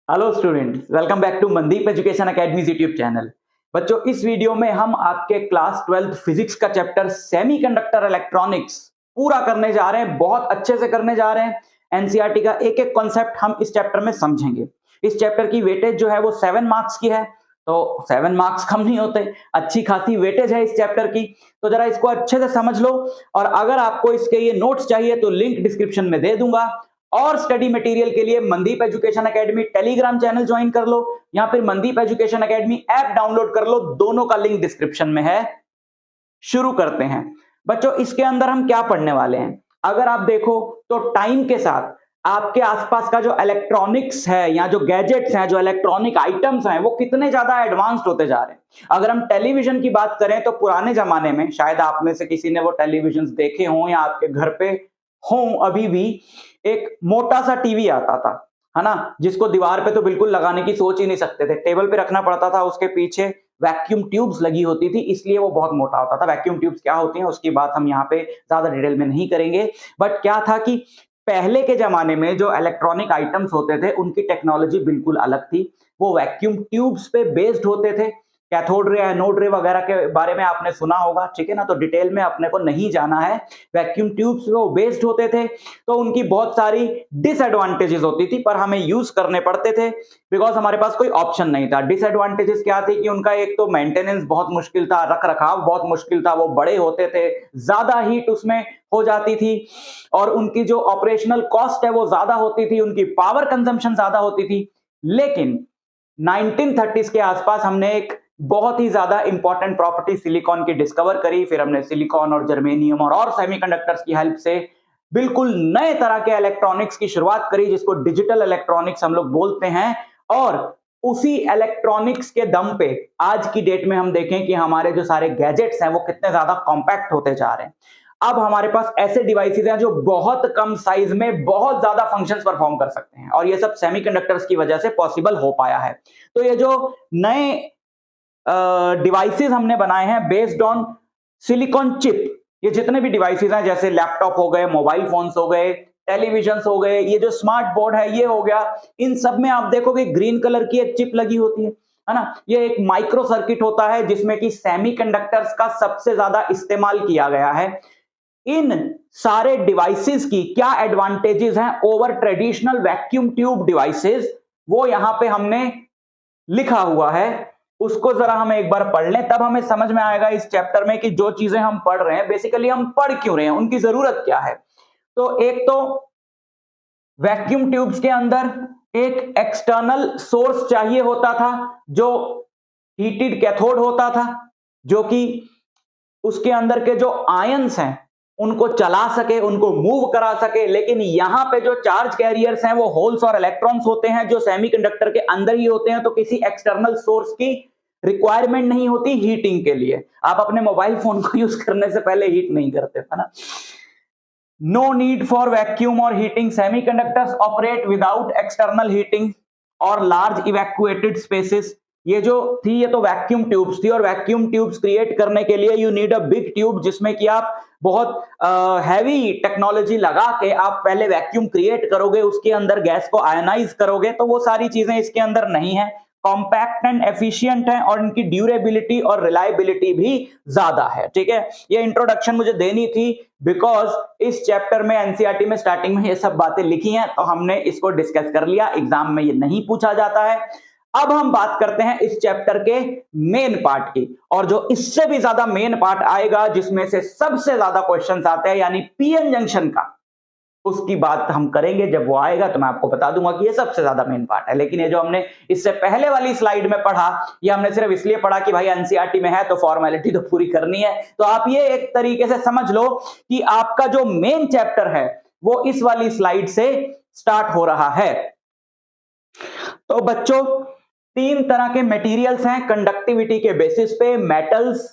Hello students, welcome back to Mandeep education academy YouTube channel. बच्चों, इस video में हम आपके क्लास 12th फिजिक्स का चैप्टर सेमीकंडक्टर इलेक्ट्रॉनिक्स पूरा करने जा रहे हैं। बहुत अच्छे से करने जा रहे हैं। एनसीईआरटी का एक एक कॉन्सेप्ट हम इस चैप्टर में समझेंगे। इस चैप्टर की वेटेज जो है वो 7 मार्क्स की है, तो 7 मार्क्स कम नहीं होते, अच्छी खासी वेटेज है इस चैप्टर की। तो जरा इसको अच्छे से समझ लो, और अगर आपको इसके ये नोट्स चाहिए तो लिंक डिस्क्रिप्शन में दे दूंगा। और स्टडी मटेरियल के लिए Mandeep education academy Telegram channel join कर लो, या फिर Mandeep education academy app download कर लो। दोनों का लिंक डिस्क्रिप्शन में है। शुरू करते हैं बच्चों। इसके अंदर हम क्या पढ़ने वाले हैं, अगर आप देखो तो टाइम के साथ आपके आसपास का जो इलेक्ट्रॉनिक्स है या जो गैजेट्स हैं, जो इलेक्ट्रॉनिक आइटम्स हैं, वो कितने ज्यादा एडवांस्ड होते जा रहे हैं। अगर हम टेलीविजन की बात करें तो पुराने जमाने में शायद आप में से किसी ने वो टेलीविजन देखे हों या आपके घर पे हो अभी भी, एक मोटा सा टीवी आता था, है ना, जिसको दीवार पे तो बिल्कुल लगाने की सोच ही नहीं सकते थे, टेबल पे रखना पड़ता था। उसके पीछे वैक्यूम ट्यूब्स लगी होती थी, इसलिए वो बहुत मोटा होता था। वैक्यूम ट्यूब्स क्या होती हैं उसकी बात हम यहाँ पे ज्यादा डिटेल में नहीं करेंगे। बट क्या था कि पहले के जमाने में जो इलेक्ट्रॉनिक आइटम्स होते थे उनकी टेक्नोलॉजी बिल्कुल अलग थी। वो वैक्यूम ट्यूब्स पे बेस्ड होते थे। कैथोड रे, एनोड रे वगैरह के बारे में आपने सुना होगा, ठीक है ना, तो डिटेल में अपने को नहीं जाना है। वैक्यूम ट्यूब्स पे वो बेस्ड होते थे, तो उनकी बहुत सारी डिसएडवांटेजेस होती थी, पर हमें यूज करने पड़ते थे बिकॉज हमारे पास कोई ऑप्शन नहीं था। डिसएडवांटेजेस क्या थी कि उनका एक तो मेंटेनेंस बहुत मुश्किल था, रख रखाव बहुत मुश्किल था, वो बड़े होते थे, ज्यादा हीट उसमें हो जाती थी, और उनकी जो ऑपरेशनल कॉस्ट है वो ज्यादा होती थी, उनकी पावर कंजम्पशन ज्यादा होती थी। लेकिन 1930s के आसपास हमने एक बहुत ही ज्यादा इंपॉर्टेंट प्रॉपर्टी सिलिकॉन की डिस्कवर करी। फिर हमने सिलिकॉन और जर्मेनियम और सेमीकंडक्टर्स की हेल्प से बिल्कुल नए तरह के इलेक्ट्रॉनिक्स की शुरुआत करी, जिसको डिजिटल इलेक्ट्रॉनिक्स हम लोग बोलते हैं। और उसी इलेक्ट्रॉनिक्स के दम पे आज की डेट में हम देखें कि हमारे जो सारे गैजेट्स हैं वो कितने ज्यादा कॉम्पैक्ट होते जा रहे हैं। अब हमारे पास ऐसे डिवाइसेस हैं जो बहुत कम साइज में बहुत ज्यादा फंक्शंस परफॉर्म कर सकते हैं, और ये सब सेमीकंडक्टर्स की वजह से पॉसिबल हो पाया है। तो ये जो नए डिवाइसेस हमने बनाए हैं बेस्ड ऑन सिलिकॉन चिप, ये जितने भी डिवाइसेस हैं, जैसे लैपटॉप हो गए, मोबाइल फोन्स हो गए, टेलीविजन हो गए, ये जो स्मार्ट बोर्ड है ये हो गया, इन सब में आप देखोगे ग्रीन कलर की एक चिप लगी होती है ना। ये एक माइक्रो सर्किट होता है जिसमें कि सेमीकंडक्टर्स का सबसे ज्यादा इस्तेमाल किया गया है। इन सारे डिवाइसेस की क्या एडवांटेजेस हैं over traditional vacuum tube devices, वो यहां पे हमने लिखा हुआ है। उसको जरा हम एक बार पढ़ लें, तब हमें समझ में आएगा इस चैप्टर में कि जो चीजें हम पढ़ रहे हैं बेसिकली हम पढ़ क्यों रहे हैं, उनकी जरूरत क्या है। तो एक तो वैक्यूम ट्यूब्स के अंदर एक एक्सटर्नल सोर्स चाहिए होता था, जो हीटेड कैथोड होता था, जो कि उसके अंदर के जो आयंस हैं उनको चला सके, उनको मूव करा सके। लेकिन यहां पे जो चार्ज कैरियर्स हैं वो होल्स और इलेक्ट्रॉन्स होते हैं, जो सेमीकंडक्टर के अंदर ही होते हैं, तो किसी एक्सटर्नल सोर्स की रिक्वायरमेंट नहीं होती हीटिंग के लिए। आप अपने मोबाइल फोन को यूज करने से पहले हीट नहीं करते, है ना। नो नीड फॉर वैक्यूम और heating, semiconductors operate without external heating और लार्ज इवैक्यूएटेड स्पेसेस। ये जो थी ये तो वैक्यूम ट्यूब्स थी, और वैक्यूम ट्यूब्स क्रिएट करने के लिए you need a big tube, जिसमें कि आप बहुत हैवी टेक्नोलॉजी लगा के आप पहले वैक्यूम क्रिएट करोगे, उसके अंदर गैस को आयनाइज करोगे। तो वो सारी चीजें इसके अंदर नहीं है। कॉम्पैक्ट एंड एफिशिएंट है, और इनकी ड्यूरेबिलिटी और रिलायबिलिटी भी ज्यादा है। ठीक है, ये इंट्रोडक्शन मुझे देनी थी बिकॉज इस चैप्टर में एनसीईआरटी में स्टार्टिंग में ये सब बातें लिखी हैं, तो हमने इसको डिस्कस कर लिया। एग्जाम में ये नहीं पूछा जाता है। अब हम बात करते हैं इस चैप्टर के मेन पार्ट की, और जो इससे भी ज्यादा मेन पार्ट आएगा, जिसमें से सबसे ज्यादा क्वेश्चंस आते हैं, यानी पीएन जंक्शन का, उसकी बात हम करेंगे। जब वो आएगा तो मैं आपको बता दूंगा कि ये सबसे ज्यादा मेन पार्ट है। लेकिन ये जो हमने इससे पहले वाली स्लाइड में पढ़ा, ये हमने सिर्फ इसलिए पढ़ा कि भाई एनसीईआरटी में है तो फॉर्मेलिटी तो पूरी करनी है। तो आप ये एक तरीके से समझ लो कि आपका जो मेन चैप्टर है वो इस वाली स्लाइड से स्टार्ट हो रहा है। तो बच्चों, 3 तरह के मटेरियल्स हैं कंडक्टिविटी के बेसिस पे: मेटल्स,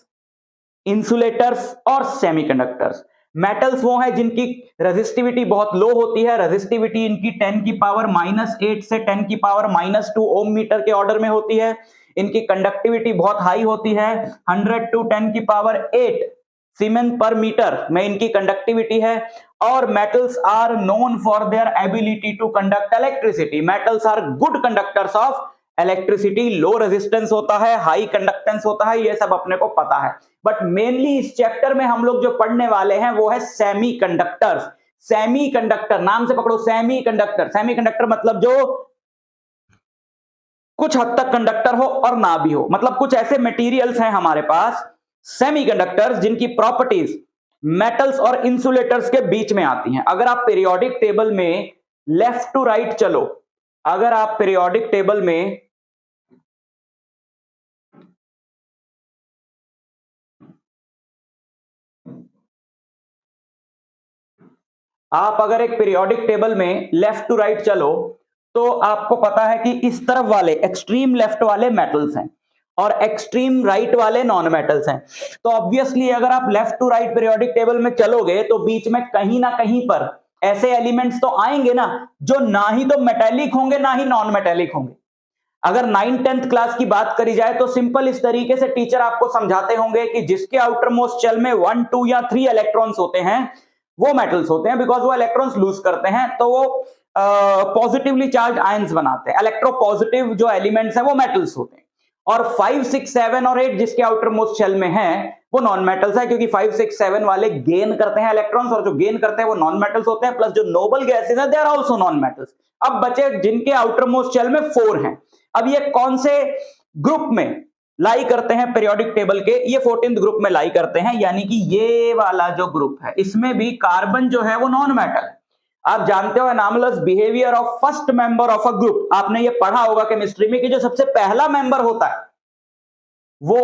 इंसुलेटर्स और सेमीकंडक्टर्स। मेटल्स वो है जिनकी रेजिस्टिविटी बहुत लो होती है। रेजिस्टिविटी इनकी 10 की पावर -8 से 10 की पावर -2 ओम मीटर के ऑर्डर में होती है। इनकी कंडक्टिविटी बहुत हाई होती है, 100 to 10 की पावर 8 सीमेन पर मीटर में इनकी कंडक्टिविटी है। और metals are known for their ability to conduct electricity, metals are good conductors of electricity, low resistance होता है, हाई कंडक्टेंस होता है, ये सब अपने को पता है। बट मेनली इस चैप्टर में हम लोग जो पढ़ने वाले हैं वो है सेमीकंडक्टर्स। सेमीकंडक्टर नाम से पकड़ो, सेमीकंडक्टर। सेमीकंडक्टर मतलब जो कुछ हद तक कंडक्टर हो और ना भी हो, मतलब कुछ ऐसे मटेरियल्स हैं हमारे पास सेमीकंडक्टर्स जिनकी प्रॉपर्टीज मेटल्स और इंसुलेटर्स के बीच में आती हैं। अगर आप पीरियोडिक टेबल में लेफ्ट टू राइट चलो, अगर आप पीरियोडिक टेबल में एक पीरियोडिक टेबल में लेफ्ट टू राइट चलो तो आपको पता है कि इस तरफ वाले एक्सट्रीम लेफ्ट वाले मेटल्स हैं और एक्सट्रीम राइट वाले नॉन मेटल्स हैं। तो ऑब्वियसली अगर आप left to right periodic table में चलोगे तो बीच में कहीं ना कहीं पर ऐसे एलिमेंट्स तो आएंगे ना जो ना ही तो मेटेलिक होंगे ना ही नॉन मेटेलिक होंगे। अगर 9th-10th क्लास की बात करी जाए तो सिंपल इस तरीके से टीचर आपको समझाते होंगे कि जिसके आउटर मोस्ट शेल में 1, 2 या 3 इलेक्ट्रॉन्स होते हैं वो मेटल्स होते हैं, बिकॉज वो इलेक्ट्रॉन्स लूज करते हैं तो वो पॉजिटिवली चार्ज आयंस बनाते हैं। इलेक्ट्रोपॉजिटिव जो एलिमेंट्स हैं वो मेटल्स होते हैं। और 5, 6, 7 और 8 जिसके आउटर मोस्ट शेल में है वो नॉन मेटल्स है, क्योंकि 5, 6, 7 वाले गेन करते हैं इलेक्ट्रॉन्स और जो गेन करते हैं वो नॉन मेटल्स होते हैं। प्लस जो नोबल गैसेस हैं they are also non metals. अब बचे जिनके आउटर मोस्ट शेल में 4 हैं। अब ये कौन से ग्रुप में लाई करते हैं पीरियोडिक टेबल के? ये 14th ग्रुप में लाई करते हैं, यानी कि ये वाला जो ग्रुप है इसमें भी कार्बन जो है वो नॉन मेटल है। आप जानते हो anomalous behaviour of first member of a group, आपने ये पढ़ा होगा केमिस्ट्री में कि जो सबसे पहला मेंबर होता है वो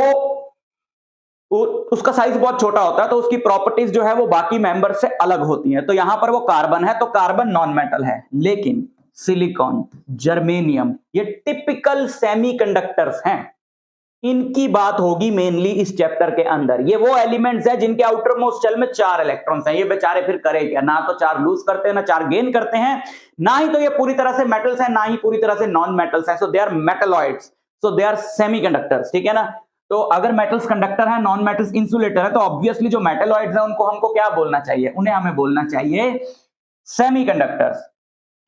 उसका साइज बहुत छोटा होता है तो उसकी प्रॉपर्टीज जो है वो बाकी मेंबर से अलग होती हैं। तो यहां पर वो कार्बन है तो कार्बन नॉन मेटल है। लेकिन सिलिकॉन, जर्मेनियम ये टिपिकल सेमीकंडक्टर्स हैं, इनकी बात होगी मेनली इस चैप्टर के अंदर। ये वो एलिमेंट्स हैं जिनके आउटर मोस्ट शेल में 4 इलेक्ट्रॉन्स हैं। ये बेचारे फिर करे क्या? ना तो 4 लूज करते हैं ना 4 गेन करते हैं, ना ही तो ये पूरी तरह से मेटल्स हैं ना ही पूरी तरह से नॉन मेटल्स हैं। So they are metalloids, so they are semiconductors, ठीक है ना। तो अगर मेटल्स कंडक्टर है, नॉन मेटल्स इंसुलेटर है, तो ऑब्वियसली जो मेटलॉइड्स हैं उनको हमको क्या बोलना चाहिए? उन्हें हमें बोलना चाहिए सेमीकंडक्टर्स।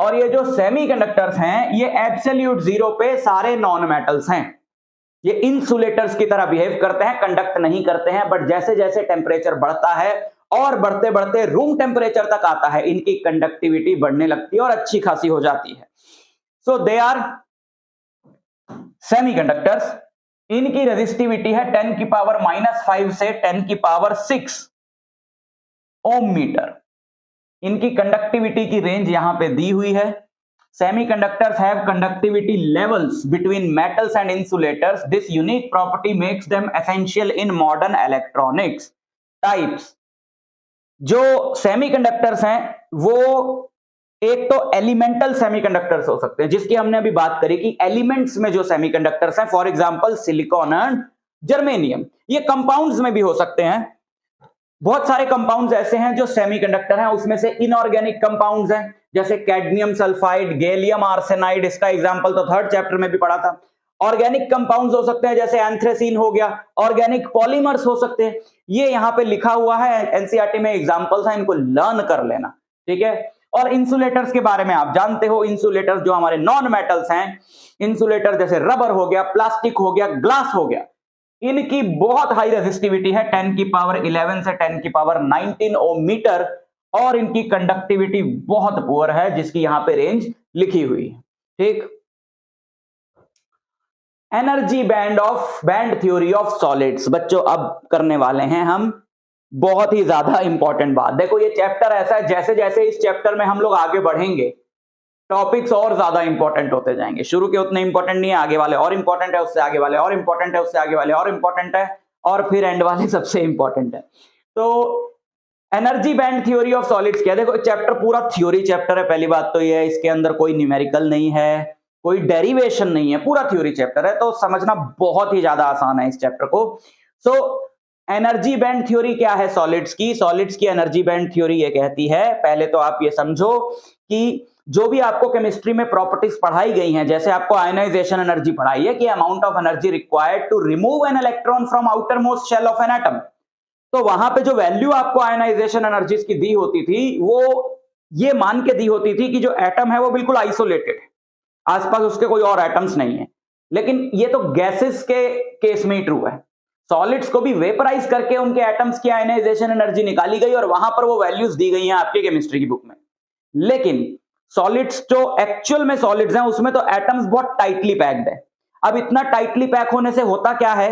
और ये जो सेमीकंडक्टर्स हैं ये एब्सोल्यूट जीरो पे सारे नॉन मेटल्स हैं। ये इंसुलेटर्स की तरह बिहेव करते हैं, कंडक्ट नहीं करते हैं, बट जैसे जैसे टेम्परेचर बढ़ता है और बढ़ते बढ़ते रूम टेम्परेचर तक आता है इनकी कंडक्टिविटी बढ़ने लगती है और अच्छी खासी हो जाती है। सो दे आर सेमीकंडक्टर्स। इनकी रेजिस्टिविटी है 10⁻⁻5 से 10⁻⁶ ओम मीटर। इनकी कंडक्टिविटी की रेंज यहां पे दी हुई है। Semiconductors have conductivity levels between metals and insulators. This unique property makes them essential in modern electronics types. जो सेमीकंडक्टर्स हैं वो एक तो एलिमेंटल सेमीकंडक्टर्स हो सकते हैं, जिसकी हमने अभी बात करी कि एलिमेंट्स में जो सेमीकंडक्टर्स हैं, for example silicon and germanium. ये कंपाउंड्स में भी हो सकते हैं। बहुत सारे कंपाउंड्स ऐसे हैं जो सेमीकंडक्टर हैं, उसमें से इनऑर्गेनिक कंपाउंड्स हैं जैसे कैडमियम सल्फाइड, गैलियम आर्सेनाइड, इसका एग्जांपल तो 3rd चैप्टर में भी पढ़ा था। ऑर्गेनिक कंपाउंड्स हो सकते हैं जैसे एंथ्रेसीन हो गया, ऑर्गेनिक पॉलीमर्स हो सकते हैं। ये यहां पे लिखा हुआ है, एनसीईआरटी में एग्जांपल्स हैं, इनको लर्न कर लेना, ठीक है। और इंसुलेटर्स के बारे में आप जानते हो, इंसुलेटर्स जो हमारे नॉन मेटल्स हैं, इंसुलेटर जैसे रबर हो गया, प्लास्टिक हो गया, ग्लास हो गया, इनकी बहुत हाई रेजिस्टिविटी है 10⁻11 से 10⁻19 ओम मीटर, और इनकी कंडक्टिविटी बहुत पुअर है जिसकी यहां पे रेंज लिखी हुई है, ठीक। Energy band theory of solids बच्चों अब करने वाले हैं हम बहुत ही ज्यादा इंपॉर्टेंट बात। देखो ये चैप्टर ऐसा है, जैसे जैसे इस चैप्टर में हम लोग आगे बढ़ेंगे टॉपिक्स और ज्यादा इंपॉर्टेंट होते जाएंगे। शुरू के उतने इंपॉर्टेंट नहीं है, आगे वाले और इंपॉर्टेंट है, उससे आगे वाले और इंपॉर्टेंट है, उससे आगे वाले और इंपॉर्टेंट है, और फिर एंड वाले सबसे इंपॉर्टेंट है। तो energy band theory of solids क्या है? देखो चैप्टर पूरा थ्योरी चैप्टर है, पहली बात तो ये है, इसके अंदर कोई न्यूमेरिकल नहीं है, कोई डेरिवेशन नहीं है, पूरा थ्योरी चैप्टर है, तो समझना बहुत ही ज्यादा आसान है इस चैप्टर को। सो एनर्जी बैंड थ्योरी क्या है सॉलिड्स की एनर्जी बैंड थ्योरी ये कहती है, पहले तो आप ये समझो कि जो भी आपको केमिस्ट्री में प्रॉपर्टीज पढ़ाई गई हैं, जैसे आपको आयनाइजेशन एनर्जी पढ़ाई है कि amount of energy required to remove an electron from outermost shell of an atom, तो वहां पे जो वैल्यू आपको आयनाइजेशन एनर्जीज की दी होती थी वो ये मान के दी होती थी कि जो एटम है वो बिल्कुल आइसोलेटेड है, आसपास उसके कोई और एटम्स नहीं है। लेकिन ये तो गैसेस के केस में ही ट्रू है। सॉलिड्स को भी वेपराइज करके उनके एटम्स की आयनाइजेशन एनर्जी निकाली गई और वहां पर वो वैल्यूज दी गई हैं आपके केमिस्ट्री की बुक में। लेकिन सॉलिड्स जो एक्चुअल में सॉलिड्स हैं उसमें तो एटम्स बहुत टाइटली पैक्ड है। अब इतना टाइटली पैक होने से होता क्या है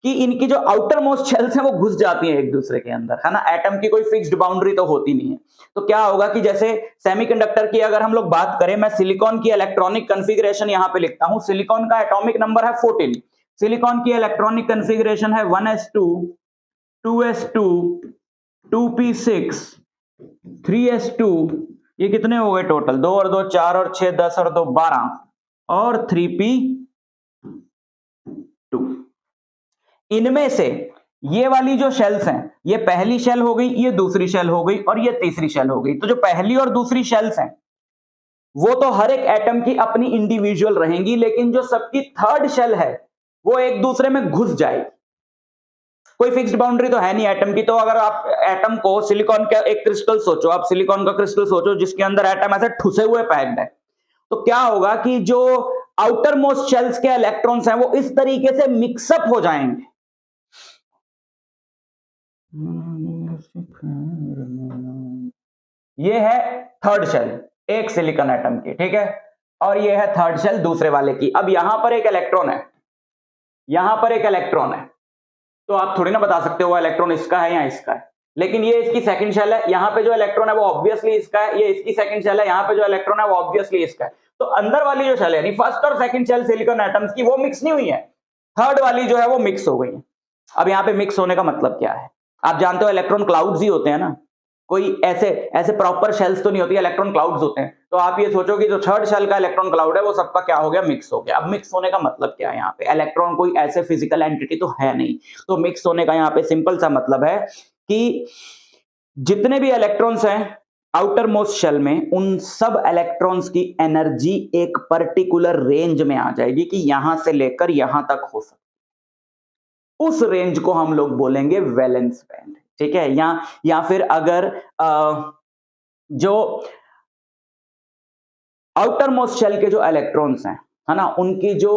कि इनकी जो आउटर मोस्ट शेल्स हैं वो घुस जाती हैं एक दूसरे के अंदर, है ना। एटम की कोई फिक्स्ड बाउंड्री तो होती नहीं है। तो क्या होगा कि जैसे सेमीकंडक्टर की अगर हम लोग बात करें, मैं सिलिकॉन की इलेक्ट्रॉनिक कॉन्फ़िगरेशन यहां पे लिखता हूं। सिलिकॉन का एटॉमिक नंबर है 14। सिलिकॉन की इलेक्ट्रॉनिक कॉन्फ़िगरेशन है 1s2 2s2 2p6 3s2। ये कितने हो गए टोटल? 2 और 2 4 और 6 10 और 2 12 और 3p2। इनमें से ये वाली जो शेल्स हैं, ये पहली शेल हो गई, ये दूसरी शेल हो गई और ये तीसरी शेल हो गई। तो जो पहली और दूसरी शेल्स हैं वो तो हर एक एटम की अपनी इंडिविजुअल रहेंगी, लेकिन जो सबकी थर्ड शेल है वो एक दूसरे में घुस जाएगी। कोई फिक्स्ड बाउंड्री तो है नहीं एटम की। तो अगर आप एटम को, सिलिकॉन का एक क्रिस्टल सोचो, आप सिलिकॉन का क्रिस्टल सोचो जिसके अंदर एटम ऐसे ठुसे हुए पैक्ड है, तो क्या होगा कि जो आउटर मोस्ट शेल्स के इलेक्ट्रॉन्स हैं वो इस तरीके से मिक्सअप हो जाएंगे। ये है थर्ड शेल एक सिलिकॉन एटम की, ठीक है, और ये है थर्ड शेल दूसरे वाले की। अब यहां पर एक इलेक्ट्रॉन है, यहां पर एक इलेक्ट्रॉन है, तो आप थोड़ी ना बता सकते हो वो इलेक्ट्रॉन इसका है या इसका है। लेकिन ये इसकी सेकंड शेल है, यहां पे जो इलेक्ट्रॉन है वो ऑब्वियसली इसका है। ये इसकी सेकंड शेल है, यहां पे जो इलेक्ट्रॉन है वो ऑब्वियसली इसका है। तो अंदर वाली जो शेल है, यानी फर्स्ट और सेकंड शेल सिलिकॉन एटम्स की, वो मिक्स नहीं हुई है। थर्ड वाली जो है वो मिक्स हो गई है। अब यहां पे मिक्स होने का मतलब क्या है? आप जानते हो इलेक्ट्रॉन क्लाउड्स ही होते हैं ना, कोई ऐसे ऐसे प्रॉपर शेल्स तो नहीं होती, इलेक्ट्रॉन क्लाउड्स होते हैं। तो आप ये सोचो कि जो थर्ड शेल का इलेक्ट्रॉन क्लाउड है वो सबका क्या हो गया? मिक्स हो गया। अब मिक्स होने का मतलब क्या है? यहाँ पे इलेक्ट्रॉन कोई ऐसे फिजिकल एंटिटी तो है नहीं, तो मिक्स होने का यहाँ पे सिंपल सा मतलब है कि जितने भी इलेक्ट्रॉन्स हैं आउटर मोस्ट शेल में, उन सब इलेक्ट्रॉन्स की एनर्जी एक पर्टिकुलर रेंज में आ जाएगी कि यहां से लेकर यहां तक हो सकती है। उस रेंज को हम लोग बोलेंगे वैलेंस बैंड, ठीक है। या फिर अगर जो आउटर मोस्ट शेल के जो इलेक्ट्रॉन्स हैं, है ना, उनकी जो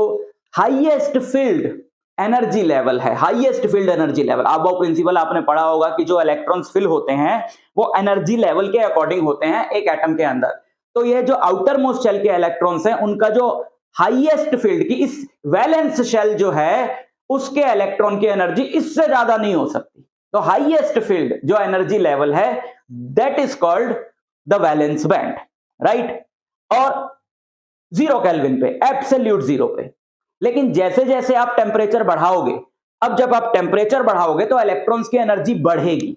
हाईएस्ट फील्ड एनर्जी लेवल है, हाईएस्ट फील्ड एनर्जी लेवल, वो प्रिंसिपल आपने पढ़ा होगा कि जो इलेक्ट्रॉन्स फिल होते हैं वो एनर्जी लेवल के अकॉर्डिंग होते हैं एक एटम के अंदर। तो ये जो आउटर मोस्ट शेल के इलेक्ट्रॉन्स हैं उनका जो हाईएस्ट फील्ड की इस वैलेंस शेल जो है उसके इलेक्ट्रॉन की एनर्जी इससे ज्यादा नहीं हो सकती। तो हाईएस्ट फील्ड जो एनर्जी लेवल है that is called the valence band, right. और 0 केल्विन पे, एब्सोल्यूट 0 पे। लेकिन जैसे जैसे आप टेम्परेचर बढ़ाओगे, अब जब आप टेम्परेचर बढ़ाओगे तो इलेक्ट्रॉन्स की एनर्जी बढ़ेगी।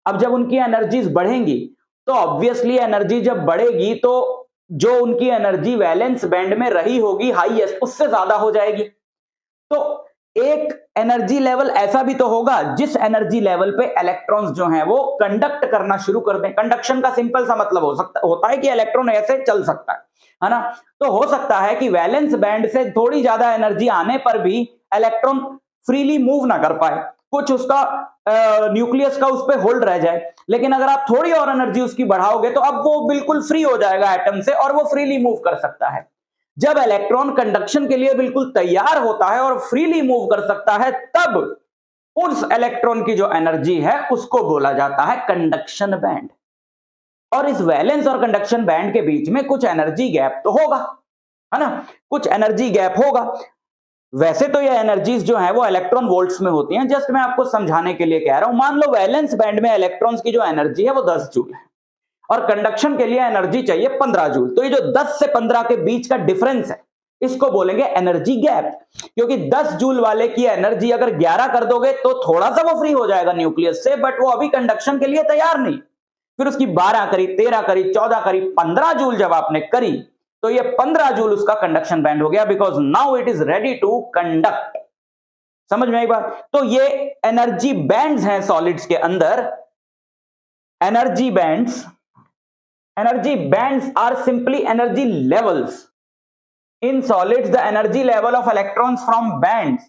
अब जब उनकी एनर्जीज बढ़ेंगी तो ऑब्वियसली एनर्जी जब बढ़ेगी तो जो उनकी एनर्जी वैलेंस बैंड में रही होगी हाईएस्ट, उससे ज्यादा हो जाएगी। तो एक एनर्जी लेवल ऐसा भी तो होगा जिस एनर्जी लेवल पे इलेक्ट्रॉन्स जो हैं वो कंडक्ट करना शुरू कर दें। कंडक्शन का सिंपल सा मतलब होता है कि इलेक्ट्रॉन ऐसे चल सकता है ना। तो हो सकता है कि वैलेंस बैंड से थोड़ी ज्यादा एनर्जी आने पर भी इलेक्ट्रॉन फ्रीली मूव ना कर पाए, कुछ उसका न्यूक्लियस का उस पर होल्ड रह जाए। लेकिन अगर आप थोड़ी और एनर्जी उसकी बढ़ाओगे तो अब वो बिल्कुल फ्री हो जाएगा एटम से और वो फ्रीली मूव कर सकता है। जब इलेक्ट्रॉन कंडक्शन के लिए बिल्कुल तैयार होता है और फ्रीली मूव कर सकता है, तब उस इलेक्ट्रॉन की जो एनर्जी है उसको बोला जाता है कंडक्शन बैंड। और इस वैलेंस और कंडक्शन बैंड के बीच में कुछ एनर्जी गैप तो होगा, है ना, कुछ एनर्जी गैप होगा। वैसे तो ये एनर्जीज जो है वो इलेक्ट्रॉन वोल्ट्स में होती हैं, जस्ट मैं आपको समझाने के लिए कह रहा हूं। मान लो वैलेंस बैंड में इलेक्ट्रॉन्स की जो एनर्जी है वो 10 जूल है और कंडक्शन के लिए एनर्जी चाहिए 15 जूल। तो ये जो 10 से 15 के बीच का डिफरेंस है इसको बोलेंगे एनर्जी गैप। क्योंकि 10 जूल वाले की एनर्जी अगर 11 कर दोगे तो थोड़ा सा वो फ्री हो जाएगा न्यूक्लियस से, बट वो अभी कंडक्शन के लिए तैयार नहीं। फिर उसकी 12 करी, 13 करी, 14 करी, 15 जूल जब आपने करी तो ये 15 जूल उसका कंडक्शन बैंड हो गया, because now it is ready to conduct. समझ में आई बात? तो ये एनर्जी बैंड्स हैं सॉलिड्स के अंदर। Energy bands are simply energy levels. In solids, the energy level of electrons from bands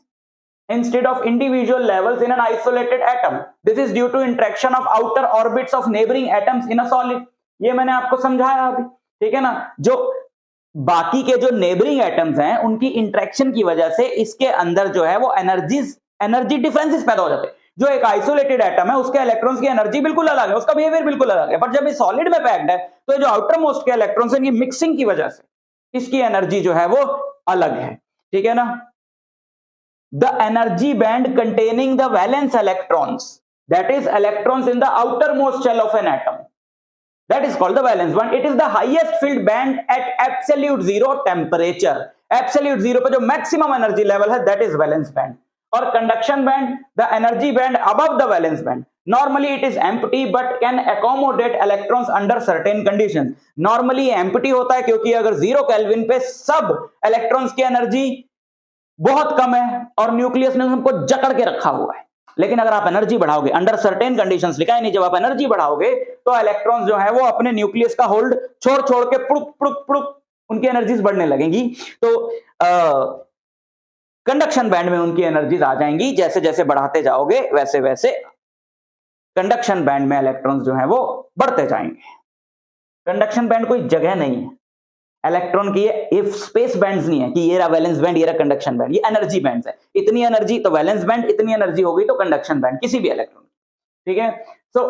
instead of individual levels in an isolated atom. This is due to interaction of outer orbits of neighboring atoms in a solid. ये मैंने आपको समझाया अभी, ठीक है ना। जो बाकी के जो नेबरिंग एटम्स हैं उनकी इंटरेक्शन की वजह से इसके अंदर जो है वो एनर्जी डिफरेंसेस पैदा हो जाते हैं। जो एक आइसोलेटेड एटम है उसके इलेक्ट्रॉन्स की एनर्जी बिल्कुल अलग है, उसका बिहेवियर बिल्कुल अलग है, पर जब ये सॉलिड में पैक्ड है तो जो आउटर मोस्ट के इलेक्ट्रॉन्स हैं, ये मिक्सिंग की वजह से इसकी एनर्जी जो है वो अलग है, ठीक है ना। The energy band containing the valence electrons, that is electrons in the outermost shell of an atom, that is called the valence band. It is the highest filled band at absolute zero temperature. Absolute zero पे जो maximum energy level है that is valence band. और conduction band, the energy band above the valence band. Normally it is empty but can accommodate electrons under certain conditions. Normally empty होता है क्योंकि अगर 0 kelvin पे सब इलेक्ट्रॉन्स की energy बहुत कम है और न्यूक्लियस ने उनको जकड़ के रखा हुआ है। लेकिन अगर आप एनर्जी बढ़ाओगे, अंडर सर्टेन कंडीशंस लिखा है नहीं, जब आप एनर्जी बढ़ाओगे तो इलेक्ट्रॉन्स जो है वो अपने न्यूक्लियस का होल्ड छोड़ के पुड़ुक पुड़ुक पुड़ुक उनकी एनर्जीज बढ़ने लगेंगी। तो कंडक्शन बैंड में उनकी एनर्जीज आ जाएंगी, जैसे जैसे बढ़ाते जाओगे वैसे वैसे कंडक्शन बैंड में इलेक्ट्रॉन्स जो है वो बढ़ते जाएंगे। कंडक्शन बैंड कोई जगह नहीं है इलेक्ट्रॉन की, ये स्पेस बैंड्स नहीं है कि ये रहा वैलेंस बैंड, ये रहा कंडक्शन बैंड, ये एनर्जी बैंड्स है। इतनी एनर्जी तो वैलेंस बैंड, इतनी एनर्जी हो गई तो कंडक्शन बैंड किसी भी इलेक्ट्रॉन, ठीक है। So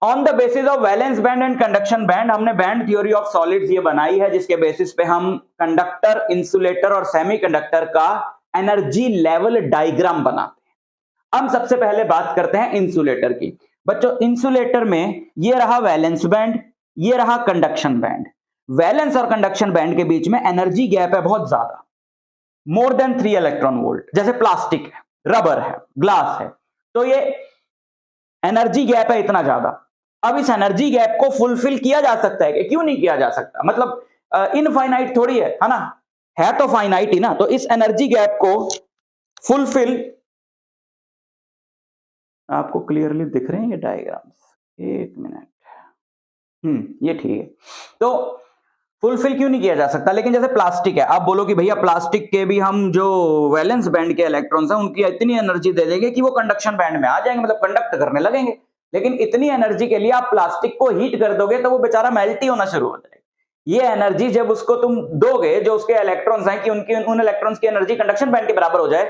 on the basis of valence band and conduction band हमने बैंड थ्योरी ऑफ सॉलिड्स ये बनाई है, जिसके बेसिस पे हम कंडक्टर, इंसुलेटर और सेमीकंडक्टर का एनर्जी लेवल डायग्राम बनाते हैं। हम सबसे पहले बात करते हैं इंसुलेटर की। बच्चों इंसुलेटर में ये रहा वैलेंस बैंड, ये रहा कंडक्शन बैंड। वैलेंस और कंडक्शन बैंड के बीच में एनर्जी गैप है बहुत ज्यादा, मोर देन 3 इलेक्ट्रॉन वोल्ट। जैसे प्लास्टिक है, रबर है, ग्लास है, तो ये एनर्जी गैप है इतना ज्यादा। अब इस एनर्जी गैप को फुलफिल किया जा सकता है कि क्यों नहीं किया जा सकता, मतलब इनफाइनाइट थोड़ी है ना, है तो फाइनाइट ही ना। तो इस एनर्जी गैप को फुलफिल, आपको क्लियरली दिख रहे हैं ये डायग्राम्स, एक मिनट, ये ठीक है। तो फुलफिल क्यों नहीं किया जा सकता। लेकिन जैसे प्लास्टिक है, आप बोलो कि भैया प्लास्टिक के भी हम जो वैलेंस बैंड के इलेक्ट्रॉन्स हैं उनकी इतनी एनर्जी दे देंगे कि वो कंडक्शन बैंड में आ जाएंगे, मतलब कंडक्ट करने लगेंगे। लेकिन इतनी एनर्जी के लिए आप प्लास्टिक को हीट कर दोगे तो वो बेचारा मेल्ट ही होना शुरू हो जाएगा। ये एनर्जी जब उसको तुम दोगे, जो उसके इलेक्ट्रॉन्स हैं, कि उनकी उन इलेक्ट्रॉन्स की एनर्जी कंडक्शन बैंड के बराबर हो जाए,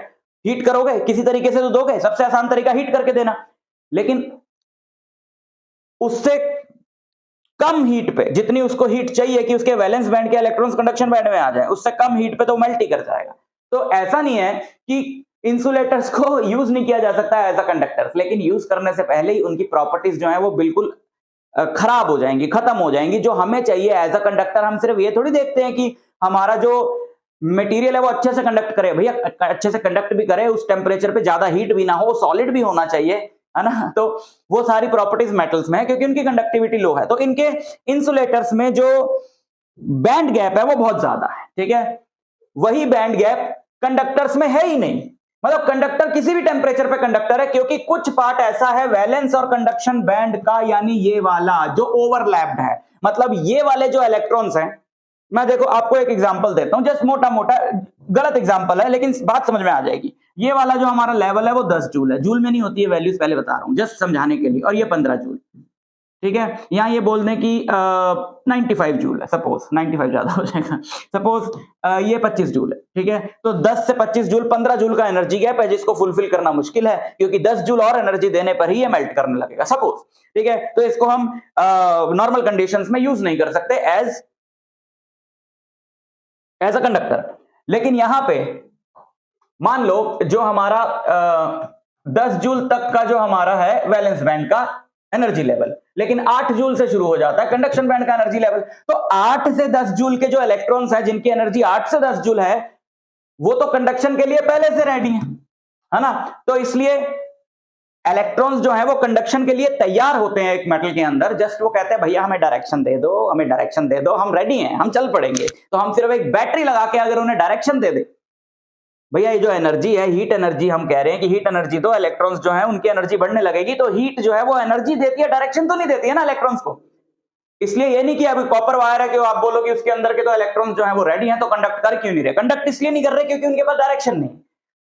हीट करोगे किसी तरीके से तो दोगे, सबसे आसान तरीका हीट करके देना। लेकिन उससे कम हीट पे, जितनी उसको हीट चाहिए कि उसके वैलेंस बैंड के इलेक्ट्रॉन्स कंडक्शन बैंड में आ जाए, उससे कम हीट पे तो मेल्ट ही कर जाएगा। तो ऐसा नहीं है कि इंसुलेटर्स को यूज नहीं किया जा सकता है एज अ कंडक्टर्स, लेकिन यूज करने से पहले ही उनकी प्रॉपर्टीज जो है वो बिल्कुल खराब हो जाएंगी, खत्म हो जाएंगी। जो हमें चाहिए एज अ कंडक्टर, हम सिर्फ ये थोड़ी देखते हैं कि हमारा जो मटेरियल है वो अच्छे से कंडक्ट करे। भैया अच्छे से कंडक्ट भी करे, उस टेम्परेचर पे ज्यादा हीट भी ना हो, सॉलिड भी होना चाहिए, है ना। तो वो सारी प्रॉपर्टीज मेटल्स में है क्योंकि उनकी कंडक्टिविटी लो है। तो इनके इंसुलेटर्स में जो बैंड गैप है वो बहुत ज्यादा है, ठीक है। वही बैंड गैप कंडक्टर्स में है ही नहीं। मतलब कंडक्टर किसी भी टेम्परेचर पे कंडक्टर है, क्योंकि कुछ पार्ट ऐसा है वैलेंस और कंडक्शन बैंड का, यानी ये वाला जो ओवरलैप्ड है, मतलब ये वाले जो इलेक्ट्रॉन्स हैं। मैं देखो आपको एक एग्जांपल देता हूं, जस्ट मोटा मोटा, गलत एग्जांपल है लेकिन बात समझ में आ जाएगी। ये वाला जो हमारा लेवल है वो 10 जूल है, जूल में नहीं होती है वैल्यूज, पहले बता रहा हूं जस्ट समझाने के लिए। और ये 15 जूल, ठीक है। यहां ये बोल दें कि 95 जूल है, सपोज 95 ज्यादा हो जाएगा, सपोज ये 25 जूल है, ठीक है। तो 10 से 25 जूल, 15 जूल का एनर्जी गैप है, जिसको फुलफिल करना मुश्किल है क्योंकि 10 जूल और एनर्जी देने पर ही ये मेल्ट करने लगेगा, सपोज, ठीक है। तो इसको हम नॉर्मल कंडीशंस में यूज नहीं कर सकते एज अ कंडक्टर। लेकिन यहां पे मान लो जो हमारा 10 जूल तक का जो हमारा है वैलेंस बैंड का एनर्जी लेवल, लेकिन 8 जूल से शुरू हो जाता है कंडक्शन बैंड का एनर्जी लेवल। तो 8 से 10 जूल के जो इलेक्ट्रॉन्स हैं जिनकी एनर्जी 8 से 10 जूल है, वो तो कंडक्शन के लिए पहले से रेडी है ना। तो इसलिए इलेक्ट्रॉन्स जो है वो कंडक्शन के लिए तैयार होते हैं एक मेटल के अंदर। जस्ट वो कहते हैं भैया हमें डायरेक्शन दे दो, हमें डायरेक्शन दे दो, हम रेडी हैं, हम चल पड़ेंगे। तो हम सिर्फ एक बैटरी लगा के अगर उन्हें डायरेक्शन दे दे, भैया ये जो एनर्जी है, हीट एनर्जी, हम कह रहे हैं कि हीट एनर्जी दो, इलेक्ट्रॉन्स जो है उनकी एनर्जी बढ़ने लगेगी। तो हीट जो है वो एनर्जी देती है, डायरेक्शन तो नहीं देती है ना इलेक्ट्रॉन्स को। इसलिए ये नहीं कि अभी कॉपर वायर है कि आप बोलो कि उसके अंदर के तो इलेक्ट्रॉन्स जो है वो रेडी हैं, तो कंडक्ट कर क्यों नहीं रहे। कंडक्ट इसलिए नहीं कर रहे क्योंकि उनके पास डायरेक्शन नहीं।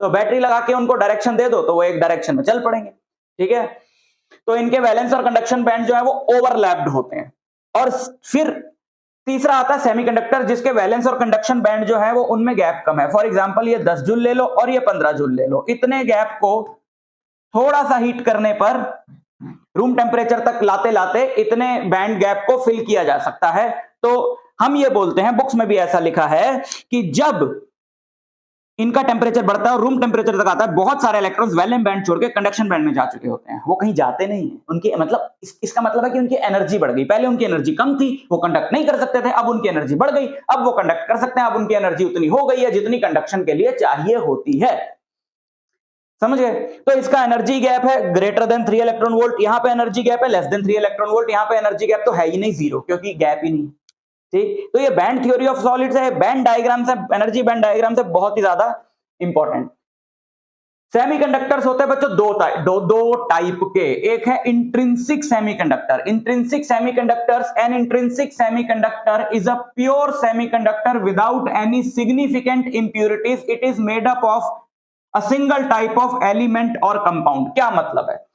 तो बैटरी लगा के उनको डायरेक्शन दे दो तो वो एक डायरेक्शन में चल पड़ेंगे, ठीक है। तो इनके वैलेंस और कंडक्शन बैंड जो है वो ओवरलैप्ड होते हैं। और फिर तीसरा आता है सेमीकंडक्टर, जिसके वैलेंस और कंडक्शन बैंड जो है वो उनमें गैप कम है। फॉर एग्जांपल ये 10 जूल ले लो और ये 15 जूल ले लो, इतने गैप को थोड़ा सा हीट करने पर रूम टेम्परेचर तक लाते लाते इतने बैंड गैप को फिल किया जा सकता है। तो हम ये बोलते हैं, बुक्स में भी ऐसा लिखा है कि जब इनका टेम्परेचर बढ़ता है और रूम टेम्परेचर तक आता है, बहुत सारे इलेक्ट्रॉन्स वैलेंस बैंड छोड़ के कंडक्शन बैंड में जा चुके होते हैं, वो कहीं जाते नहीं है। उनकी मतलब इसका मतलब है कि उनकी एनर्जी बढ़ गई। पहले उनकी एनर्जी कम थी, वो कंडक्ट नहीं कर सकते थे, अब उनकी एनर्जी बढ़ गई, अब वो कंडक्ट कर सकते हैं। अब उनकी एनर्जी उतनी हो गई है जितनी कंडक्शन के लिए चाहिए होती है, समझ गए। तो इसका एनर्जी गैप है ग्रेटर देन 3 इलेक्ट्रॉन वोल्ट, यहां पे एनर्जी गैप है लेस देन 3 इलेक्ट्रॉन वोल्ट, यहां पे एनर्जी गैप तो है ही नहीं, जीरो, क्योंकि गैप ही नहीं, ठीक। तो ये बैंड थ्योरी ऑफ सॉलिड्स है, बैंड डायग्राम से, एनर्जी बैंड डायग्राम से बहुत ही ज्यादा इंपॉर्टेंट। सेमीकंडक्टर्स होते हैं बच्चों दो टाइप के। एक है intrinsic semiconductor. Intrinsic semiconductors, N intrinsic semiconductor is a pure semiconductor without any significant impurities. It is made up of a single type of element और कंपाउंड। क्या मतलब है,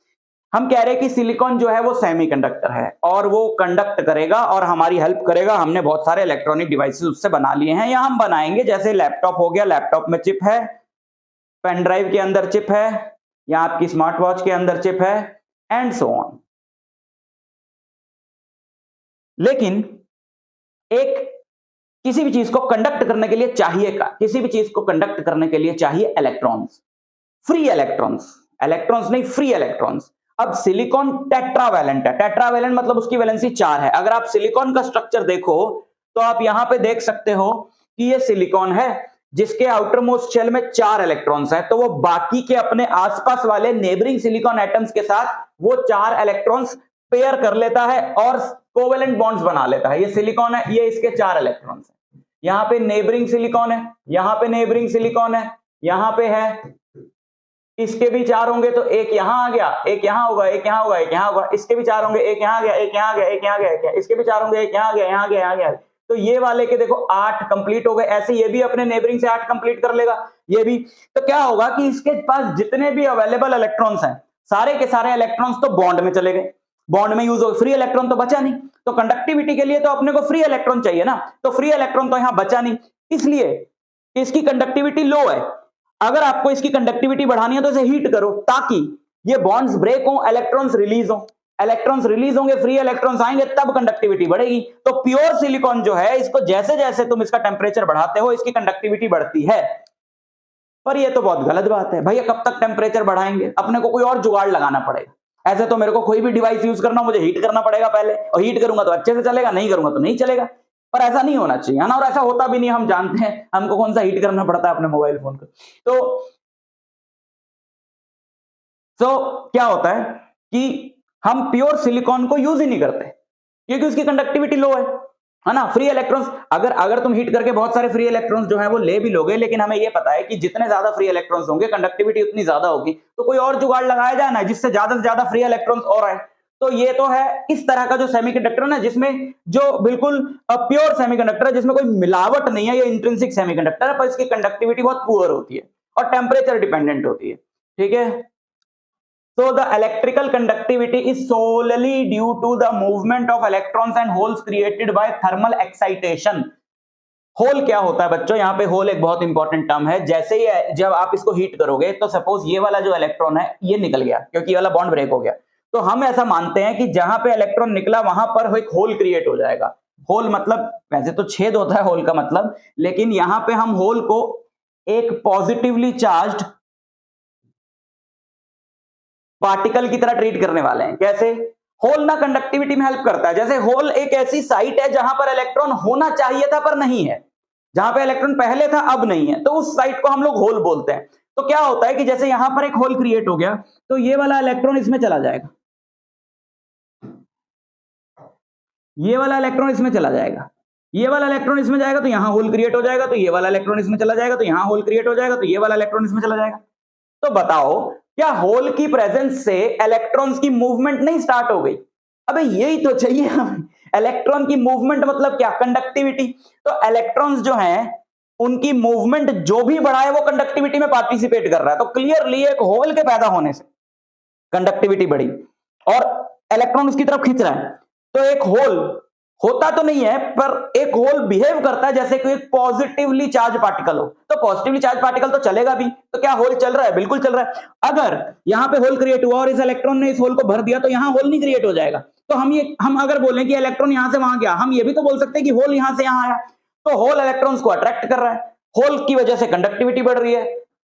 हम कह रहे हैं कि सिलिकॉन जो है वो सेमीकंडक्टर है और वो कंडक्ट करेगा और हमारी हेल्प करेगा। हमने बहुत सारे इलेक्ट्रॉनिक डिवाइसेस उससे बना लिए हैं या हम बनाएंगे, जैसे लैपटॉप हो गया, लैपटॉप में चिप है, पेन ड्राइव के अंदर चिप है, या आपकी स्मार्ट वॉच के अंदर चिप है, एंड सो ऑन। लेकिन एक किसी भी चीज को कंडक्ट करने के लिए चाहिए किसी भी चीज को कंडक्ट करने के लिए चाहिए इलेक्ट्रॉन्स, फ्री इलेक्ट्रॉन्स, इलेक्ट्रॉन्स नहीं, फ्री इलेक्ट्रॉन्स। अब सिलिकॉन टेट्रावैलेंट है, टेट्रावैलेंट मतलब उसकी वैलेंसी 4 है। अगर आप सिलिकॉन का स्ट्रक्चर देखो तो आप यहां पे देख सकते हो कि ये सिलिकॉन है जिसके आउटर मोस्ट शेल में 4 इलेक्ट्रॉन्स हैं, तो वो बाकी के अपने आसपास वाले नेबरिंग सिलिकॉन एटम्स के साथ वो 4 इलेक्ट्रॉन्स पेयर कर लेता है और कोवेलेंट बॉन्ड्स बना लेता है। ये सिलिकॉन है, ये इसके 4 इलेक्ट्रॉन्स हैं। यहां पे नेबरिंग सिलिकॉन है, यहां पे नेबरिंग सिलिकॉन है, यहां पे है, इसके भी 4 होंगे तो एक यहां आ गया, एक यहां होगा, एक यहां होगा, एक यहां होगा, इसके भी 4 होंगे, एक यहां आ गया, एक यहां आ गया, एक यहां आ गया, इसके भी 4 होंगे, एक यहां आ गया, यहां आ गया, यहां आ गया। तो ये वाले के देखो 8 कंप्लीट हो गए। ऐसे ये भी अपने नेबरिंग से 8 कंप्लीट कर लेगा, ये भी। तो क्या होगा कि इसके पास जितने भी अवेलेबल इलेक्ट्रॉन्स हैं, सारे के सारे इलेक्ट्रॉन्स तो बॉन्ड में चले गए, बॉन्ड में यूज हो, फ्री इलेक्ट्रॉन तो बचा नहीं। तो कंडक्टिविटी के लिए तो अपने को फ्री इलेक्ट्रॉन चाहिए ना, तो फ्री इलेक्ट्रॉन तो यहां बचा नहीं, इसलिए इसकी कंडक्टिविटी लो है। अगर आपको इसकी कंडक्टिविटी बढ़ानी है तो इसे हीट करो ताकि ये बॉन्ड्स ब्रेक हो, इलेक्ट्रॉन्स रिलीज हो। इलेक्ट्रॉन्स रिलीज होंगे, फ्री इलेक्ट्रॉन्स आएंगे, तब कंडक्टिविटी बढ़ेगी। तो प्योर सिलिकॉन जो है, इसको जैसे जैसे तुम इसका टेम्परेचर बढ़ाते हो इसकी कंडक्टिविटी बढ़ती है। पर ये तो बहुत गलत बात है भैया, कब तक टेम्परेचर बढ़ाएंगे, अपने को कोई और जुगाड़ लगाना पड़ेगा। ऐसे तो मेरे को कोई भी डिवाइस यूज करना, मुझे हीट करना पड़ेगा पहले, और हीट करूंगा तो अच्छे से चलेगा, नहीं करूंगा तो नहीं चलेगा। पर ऐसा नहीं होना चाहिए, है ना। और ऐसा होता भी नहीं, हम जानते हैं हमको कौन सा हीट करना पड़ता है अपने मोबाइल फोन को। तो क्या होता है कि हम प्योर सिलिकॉन को यूज ही नहीं करते क्योंकि उसकी कंडक्टिविटी लो है ना। फ्री इलेक्ट्रॉन्स, अगर तुम हीट करके बहुत सारे फ्री इलेक्ट्रॉन्स जो है वो ले भी लोगे, लेकिन हमें ये पता है कि जितने ज्यादा फ्री इलेक्ट्रॉन्स होंगे कंडक्टिविटी उतनी ज्यादा होगी। तो कोई और जुगाड़ लगाया जाए ना जिससे ज्यादा से ज्यादा फ्री इलेक्ट्रॉन्स और आए। तो ये तो है इस तरह का जो सेमीकंडक्टर ना, जिसमें जो बिल्कुल प्योर सेमीकंडक्टर है, जिसमें कोई मिलावट नहीं है, ये इंट्रिंसिक सेमीकंडक्टर है, पर इसकी कंडक्टिविटी बहुत पुअर होती है और टेम्परेचर डिपेंडेंट होती है, ठीक है। So the electrical conductivity is solely due to the movement of electrons and holes created by thermal excitation. Hole क्या होता है बच्चों, यहाँ पे होल एक बहुत इंपॉर्टेंट टर्म है। जैसे ही जब आप इसको हीट करोगे तो सपोज ये वाला जो इलेक्ट्रॉन है ये निकल गया क्योंकि ये वाला बॉन्ड ब्रेक हो गया, तो हम ऐसा मानते हैं कि जहां पे इलेक्ट्रॉन निकला वहां पर एक होल क्रिएट हो जाएगा। होल मतलब वैसे तो छेद होता है होल का मतलब, लेकिन यहां पे हम होल को एक पॉजिटिवली चार्ज्ड पार्टिकल की तरह ट्रीट करने वाले हैं। कैसे? होल ना कंडक्टिविटी में हेल्प करता है। जैसे होल एक ऐसी साइट है जहां पर इलेक्ट्रॉन होना चाहिए था पर नहीं है, जहां पे इलेक्ट्रॉन पहले था अब नहीं है, तो उस साइट को हम लोग होल बोलते हैं। तो क्या होता है कि जैसे यहां पर एक होल क्रिएट हो गया तो ये वाला इलेक्ट्रॉन इसमें चला जाएगा, ये वाला इलेक्ट्रॉन इसमें चला जाएगा, ये वाला इलेक्ट्रॉन इसमें जाएगा तो यहां होल क्रिएट हो जाएगा, तो ये वाला इलेक्ट्रॉन इसमें चला जाएगा, तो यहां होल क्रिएट हो जाएगा, तो ये वाला इलेक्ट्रॉन इसमें चला जाएगा। तो बताओ क्या होल की प्रेजेंस से इलेक्ट्रॉन्स की मूवमेंट नहीं स्टार्ट हो गई? अबे यही तो चाहिए हमें। इलेक्ट्रॉन की मूवमेंट मतलब क्या? कंडक्टिविटी। तो इलेक्ट्रॉन्स जो हैं उनकी मूवमेंट जो भी बढ़ा है वो कंडक्टिविटी में पार्टिसिपेट कर रहा है। तो क्लियरली एक होल के पैदा होने से कंडक्टिविटी बढ़ी और इलेक्ट्रॉन उसकी तरफ खींच रहा है। तो एक होल होता तो नहीं है, पर एक होल बिहेव करता है जैसे कि एक पॉजिटिवली चार्ज पार्टिकल हो। तो पॉजिटिवली चार्ज पार्टिकल तो चलेगा भी। तो क्या होल चल रहा है? बिल्कुल चल रहा है। अगर यहां पे होल क्रिएट हुआ और इस इलेक्ट्रॉन ने इस होल को भर दिया तो यहां होल नहीं क्रिएट हो जाएगा। तो हम अगर बोलें कि इलेक्ट्रॉन यहां से वहां गया, हम ये भी तो बोल सकते हैं कि होल यहां से यहां आया। तो होल इलेक्ट्रॉन्स को अट्रैक्ट कर रहा है, होल की वजह से कंडक्टिविटी बढ़ रही है,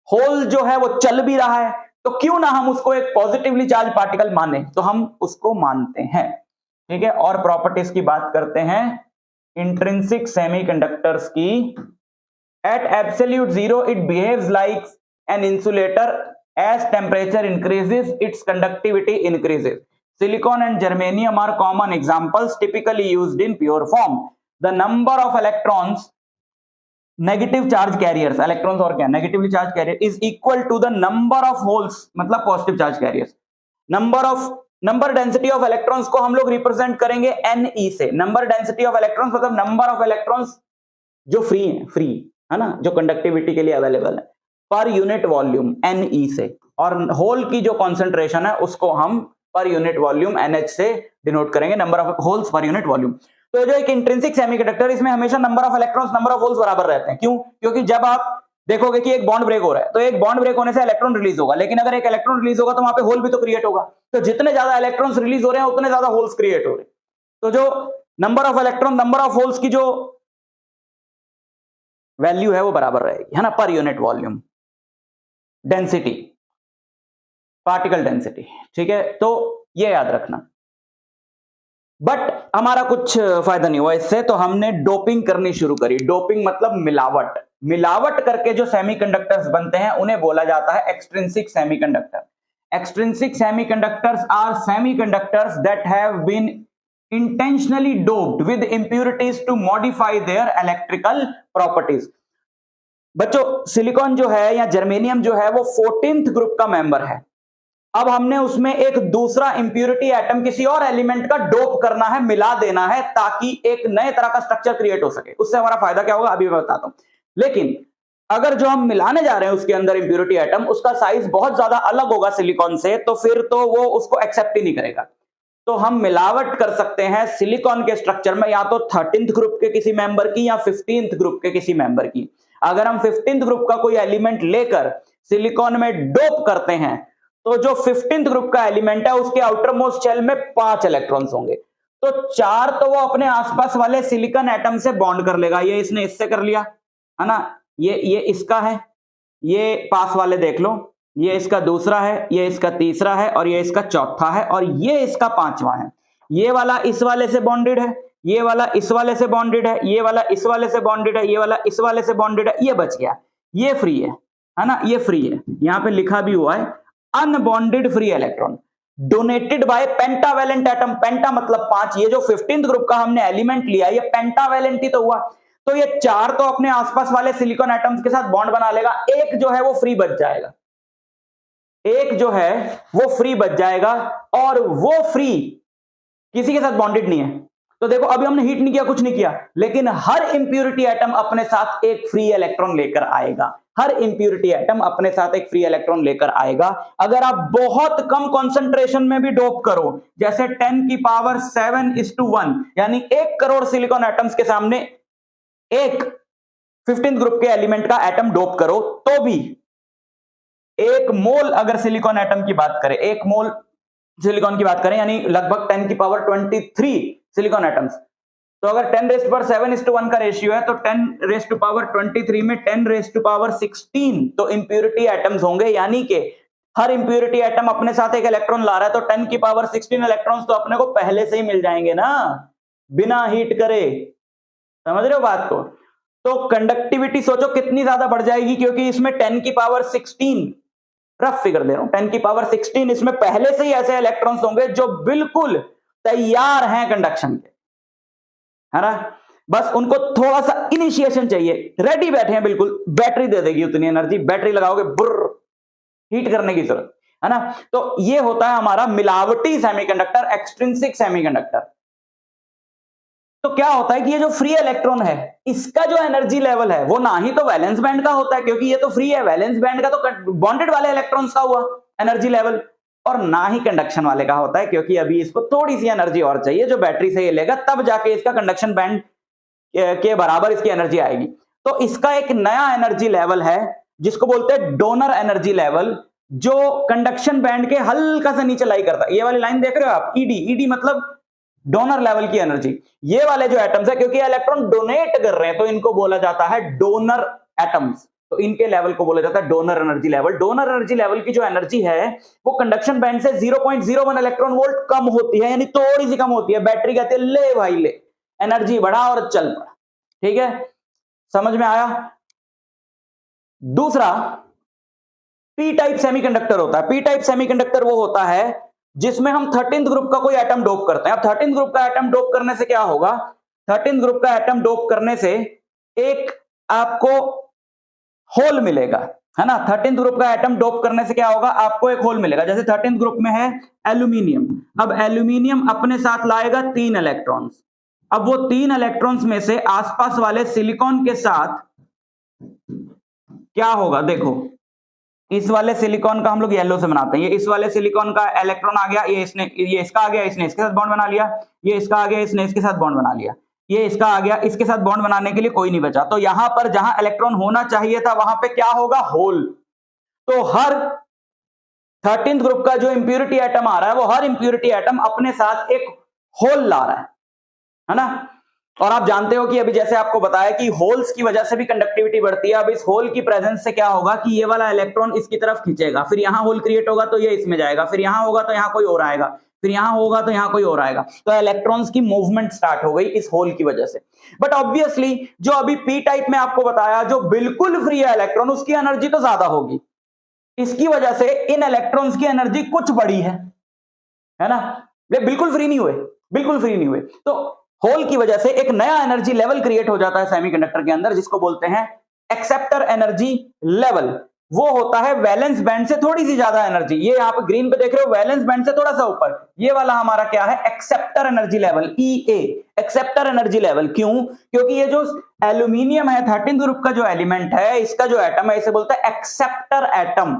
होल जो है वो चल भी रहा है। तो क्यों ना हम उसको एक पॉजिटिवली चार्ज पार्टिकल माने, तो हम उसको मानते हैं। ठीक है, और प्रॉपर्टीज की बात करते हैं इंट्रिंसिक सेमीकंडक्टर्स की। At absolute zero it behaves like an insulator, as temperature increases its conductivity increases. Silicon and germanium are common examples typically used in pure form. The number of electrons negative charge carriers, electrons और क्या negatively charge carrier, is equal to the number of holes, मतलब positive charge carriers. Number density of electrons को हम लोग represent करेंगे Ne से। Number density of electrons मतलब number of electrons जो फ्री है ना, जो कंडक्टिविटी के लिए अवेलेबल है, पर यूनिट वॉल्यूम Ne से। और होल की जो कॉन्सेंट्रेशन है उसको हम पर यूनिट वॉल्यूम NH से डिनोट करेंगे, number of holes per unit volume. तो जो एक इंट्रिंसिक सेमीकंडक्टर, इसमें हमेशा number of electrons number of holes बराबर रहते हैं। क्यों? क्योंकि जब आप देखोगे कि एक बॉन्ड ब्रेक हो रहा है तो एक बॉन्ड ब्रेक होने से इलेक्ट्रॉन रिलीज होगा, लेकिन अगर एक इलेक्ट्रॉन रिलीज होगा तो वहां पे होल भी तो क्रिएट होगा। तो जितने ज्यादा इलेक्ट्रॉन्स रिलीज हो रहे हैं उतने ज्यादा होल्स क्रिएट हो रहे हैं। तो जो number of electron number of holes की जो वैल्यू है वो बराबर रहेगी, है ना, per unit volume density, particle density. ठीक है, तो ये याद रखना। बट हमारा कुछ फायदा नहीं हुआ इससे, तो हमने डोपिंग करनी शुरू करी। डोपिंग मतलब मिलावट। मिलावट करके जो सेमीकंडक्टर्स बनते हैं उन्हें बोला जाता है extrinsic semiconductor. Extrinsic semiconductors are semiconductors that have been intentionally doped with impurities to modify their electrical properties। बच्चों, सिलिकॉन जो है या जर्मेनियम जो है वो 14th ग्रुप का मेंबर है। अब हमने उसमें एक दूसरा इंप्यूरिटी एटम किसी और एलिमेंट का डोप करना है, मिला देना है, ताकि एक नए तरह का स्ट्रक्चर क्रिएट हो सके। उससे हमारा फायदा क्या होगा अभी मैं बताता हूं। लेकिन अगर जो हम मिलाने जा रहे हैं उसके अंदर इंप्यूरिटी एटम, उसका साइज बहुत ज्यादा अलग होगा सिलिकॉन से, तो फिर तो वो उसको एक्सेप्ट ही नहीं करेगा। तो हम मिलावट कर सकते हैं सिलिकॉन के स्ट्रक्चर में, या तो 13th ग्रुप के किसी मेंबर की या 15th ग्रुप के किसी मेंबर की। अगर हम 15th ग्रुप का कोई एलिमेंट लेकर सिलिकॉन में डोप करते हैं तो जो 15th ग्रुप का एलिमेंट है उसके आउटर मोस्ट शेल में 5 इलेक्ट्रॉन्स होंगे। तो 4 तो वो अपने आसपास वाले सिलिकॉन एटम से बॉन्ड कर लेगा। ये इसने इससे कर लिया, है ना, ये इसका है, ये पास वाले देख लो, ये इसका दूसरा है, ये इसका तीसरा है, और ये इसका चौथा है, और ये इसका 5वां है। ये वाला इस वाले से बॉन्डेड है, ये वाला इस वाले से बॉन्डेड है, ये वाला इस वाले से बॉन्डेड है, ये वाला इस वाले से बॉन्डेड है। ये बच गया, ये फ्री है ना, ये फ्री है। यहां पे लिखा भी हुआ है unbonded free electron donated by pentavalent atom. Penta मतलब 5। ये जो 15th ग्रुप का हमने एलिमेंट लिया ये पेंटावैलेंट ही तो हुआ। तो ये 4 तो अपने आसपास वाले सिलिकॉन एटम्स के साथ बॉन्ड बना लेगा, एक जो है वो फ्री बच जाएगा, एक जो है वो फ्री बच जाएगा, और वो फ्री किसी के साथ बॉन्डेड नहीं है। तो देखो अभी हमने हीट नहीं किया, कुछ नहीं किया, लेकिन हर इंप्यूरिटी एटम अपने साथ एक फ्री इलेक्ट्रॉन लेकर आएगा। हर इंप्यूरिटी एटम अपने साथ एक फ्री इलेक्ट्रॉन लेकर आएगा। अगर आप बहुत कम कॉन्सेंट्रेशन में भी डोप करो, जैसे 10⁻⁷ यानी 1 करोड़ सिलिकॉन एटम्स के सामने एक 15th ग्रुप के एलिमेंट का एटम डोप करो, तो भी 1 मोल अगर सिलिकॉन एटम की बात करें, 1 मोल सिलिकॉन की बात करें, यानी लगभग 10⁻23 सिलिकॉन एटम्स, तो अगर 10⁻⁷ का रेशियो है तो 10⁻23 में 10⁻16 तो इंप्यूरिटी एटम्स होंगे। यानी कि हर इंप्यूरिटी एटम अपने साथ एक इलेक्ट्रॉन ला रहा है, तो 10⁻16 इलेक्ट्रॉन्स तो अपने को पहले से ही मिल जाएंगे ना, बिना हीट करे। समझ रहे हो बात को? तो कंडक्टिविटी सोचो कितनी ज्यादा बढ़ जाएगी, क्योंकि इसमें 10⁻16, रफ फिगर दे रहा हूं, 10⁻16 इसमें पहले से ही ऐसे इलेक्ट्रॉन्स होंगे जो बिल्कुल तैयार हैं कंडक्शन के, है ना। बस उनको थोड़ा सा इनिशिएशन चाहिए, रेडी बैठे हैं बिल्कुल, बैटरी दे देगी उतनी एनर्जी, बैटरी लगाओगे बुर्र, हीट करने की जरूरत है ना। तो ये होता है हमारा मिलावटी सेमीकंडक्टर, एक्सट्रिंसिक सेमीकंडक्टर। तो क्या होता है कि ये जो फ्री इलेक्ट्रॉन है इसका जो एनर्जी लेवल है वो ना ही तो वैलेंस बैंड का होता है, क्योंकि ये तो फ्री है, वैलेंस बैंड का तो बॉन्डेड वाले इलेक्ट्रॉन्स का हुआ एनर्जी लेवल, और ना ही कंडक्शन वाले का होता है, क्योंकि अभी इसको थोड़ी सी एनर्जी और चाहिए जो बैटरी से ये लेगा, तब जाके इसका कंडक्शन बैंड के बराबर इसकी एनर्जी आएगी। तो इसका एक नया एनर्जी लेवल है जिसको बोलते हैं डोनर एनर्जी लेवल, जो कंडक्शन बैंड के हल्का सा नीचे लाई करता है। ये वाली लाइन देख रहे हो आप, ईडी मतलब डोनर लेवल की एनर्जी। ये वाले जो एटम्स है, क्योंकि इलेक्ट्रॉन डोनेट कर रहे हैं तो इनको बोला जाता है डोनर एटम्स, तो इनके लेवल को बोला जाता है donor energy level. Donor energy level की जो एनर्जी है वो कंडक्शन बैंड से 0.01 इलेक्ट्रॉन वोल्ट कम होती है, यानी थोड़ी सी कम होती है। बैटरी कहती है ले भाई ले, एनर्जी बढ़ा और चल पड़ा। ठीक है, समझ में आया। दूसरा पी टाइप सेमीकंडक्टर होता है। पी टाइप सेमीकंडक्टर वो होता है जिसमें हम 13th ग्रुप का कोई एटम डोप करते हैं। अब 13th ग्रुप का एटम डोप करने से क्या होगा, 13th ग्रुप का एटम डोप करने से एक आपको होल मिलेगा, है ना। 13th ग्रुप का एटम डोप करने से क्या होगा, आपको एक होल मिलेगा। जैसे 13th ग्रुप में है एल्यूमिनियम, अब एल्यूमिनियम अपने साथ लाएगा 3 इलेक्ट्रॉन्स। अब वो 3 इलेक्ट्रॉन्स में से आसपास वाले सिलिकॉन के साथ क्या होगा, देखो इस वाले सिलिकॉन का हम लोग येलो से बनाते हैं, ये इस वाले सिलिकॉन का इलेक्ट्रॉन आ गया, ये इसका आ गया, इसने इसके साथ बॉन्ड बना लिया, ये इसका आ गया, इसने इसके साथ बॉन्ड बना लिया, ये इसका आ गया, इसके साथ बॉन्ड बनाने के लिए कोई नहीं बचा। तो यहां पर जहां इलेक्ट्रॉन होना चाहिए था वहां पे क्या होगा, होल। तो हर 13th ग्रुप का जो इंप्यूरिटी एटम आ रहा है वो हर इंप्यूरिटी एटम अपने साथ एक होल ला रहा है ना। और आप जानते हो कि अभी जैसे आपको बताया कि होल्स की वजह से भी कंडक्टिविटी बढ़ती है। अब इस होल की प्रेजेंस से क्या होगा कि ये वाला इलेक्ट्रॉन इसकी तरफ खींचेगा, फिर यहां होल क्रिएट होगा तो ये इसमें जाएगा, फिर यहां होगा तो यहां कोई और आएगा, फिर यहां होगा तो यहां कोई और आएगा। तो इलेक्ट्रॉन्स की मूवमेंट स्टार्ट हो गई इस होल की वजह से। बट ऑब्वियसली जो अभी पी टाइप में आपको बताया जो बिल्कुल फ्री है इलेक्ट्रॉन, उसकी एनर्जी तो ज्यादा होगी। इसकी वजह से इन इलेक्ट्रॉन्स की एनर्जी कुछ बड़ी है ना। ये बिल्कुल फ्री नहीं हुए, बिल्कुल फ्री नहीं हुए। तो होल की वजह से एक नया एनर्जी लेवल क्रिएट हो जाता है सेमीकंडक्टर के अंदर, जिसको बोलते हैं एक्सेप्टर एनर्जी लेवल। वो होता है वैलेंस बैंड से थोड़ी सी ज्यादा एनर्जी। ये यहां पे ग्रीन पे देख रहे हो, वैलेंस बैंड से थोड़ा सा ऊपर। ये वाला हमारा क्या है, acceptor energy level, EA, acceptor energy level. क्यों? क्योंकि ये जो एल्यूमिनियम है 13th ग्रुप का जो एलिमेंट है, इसका जो एटम है इसे बोलते हैं एक्सेप्टर एटम,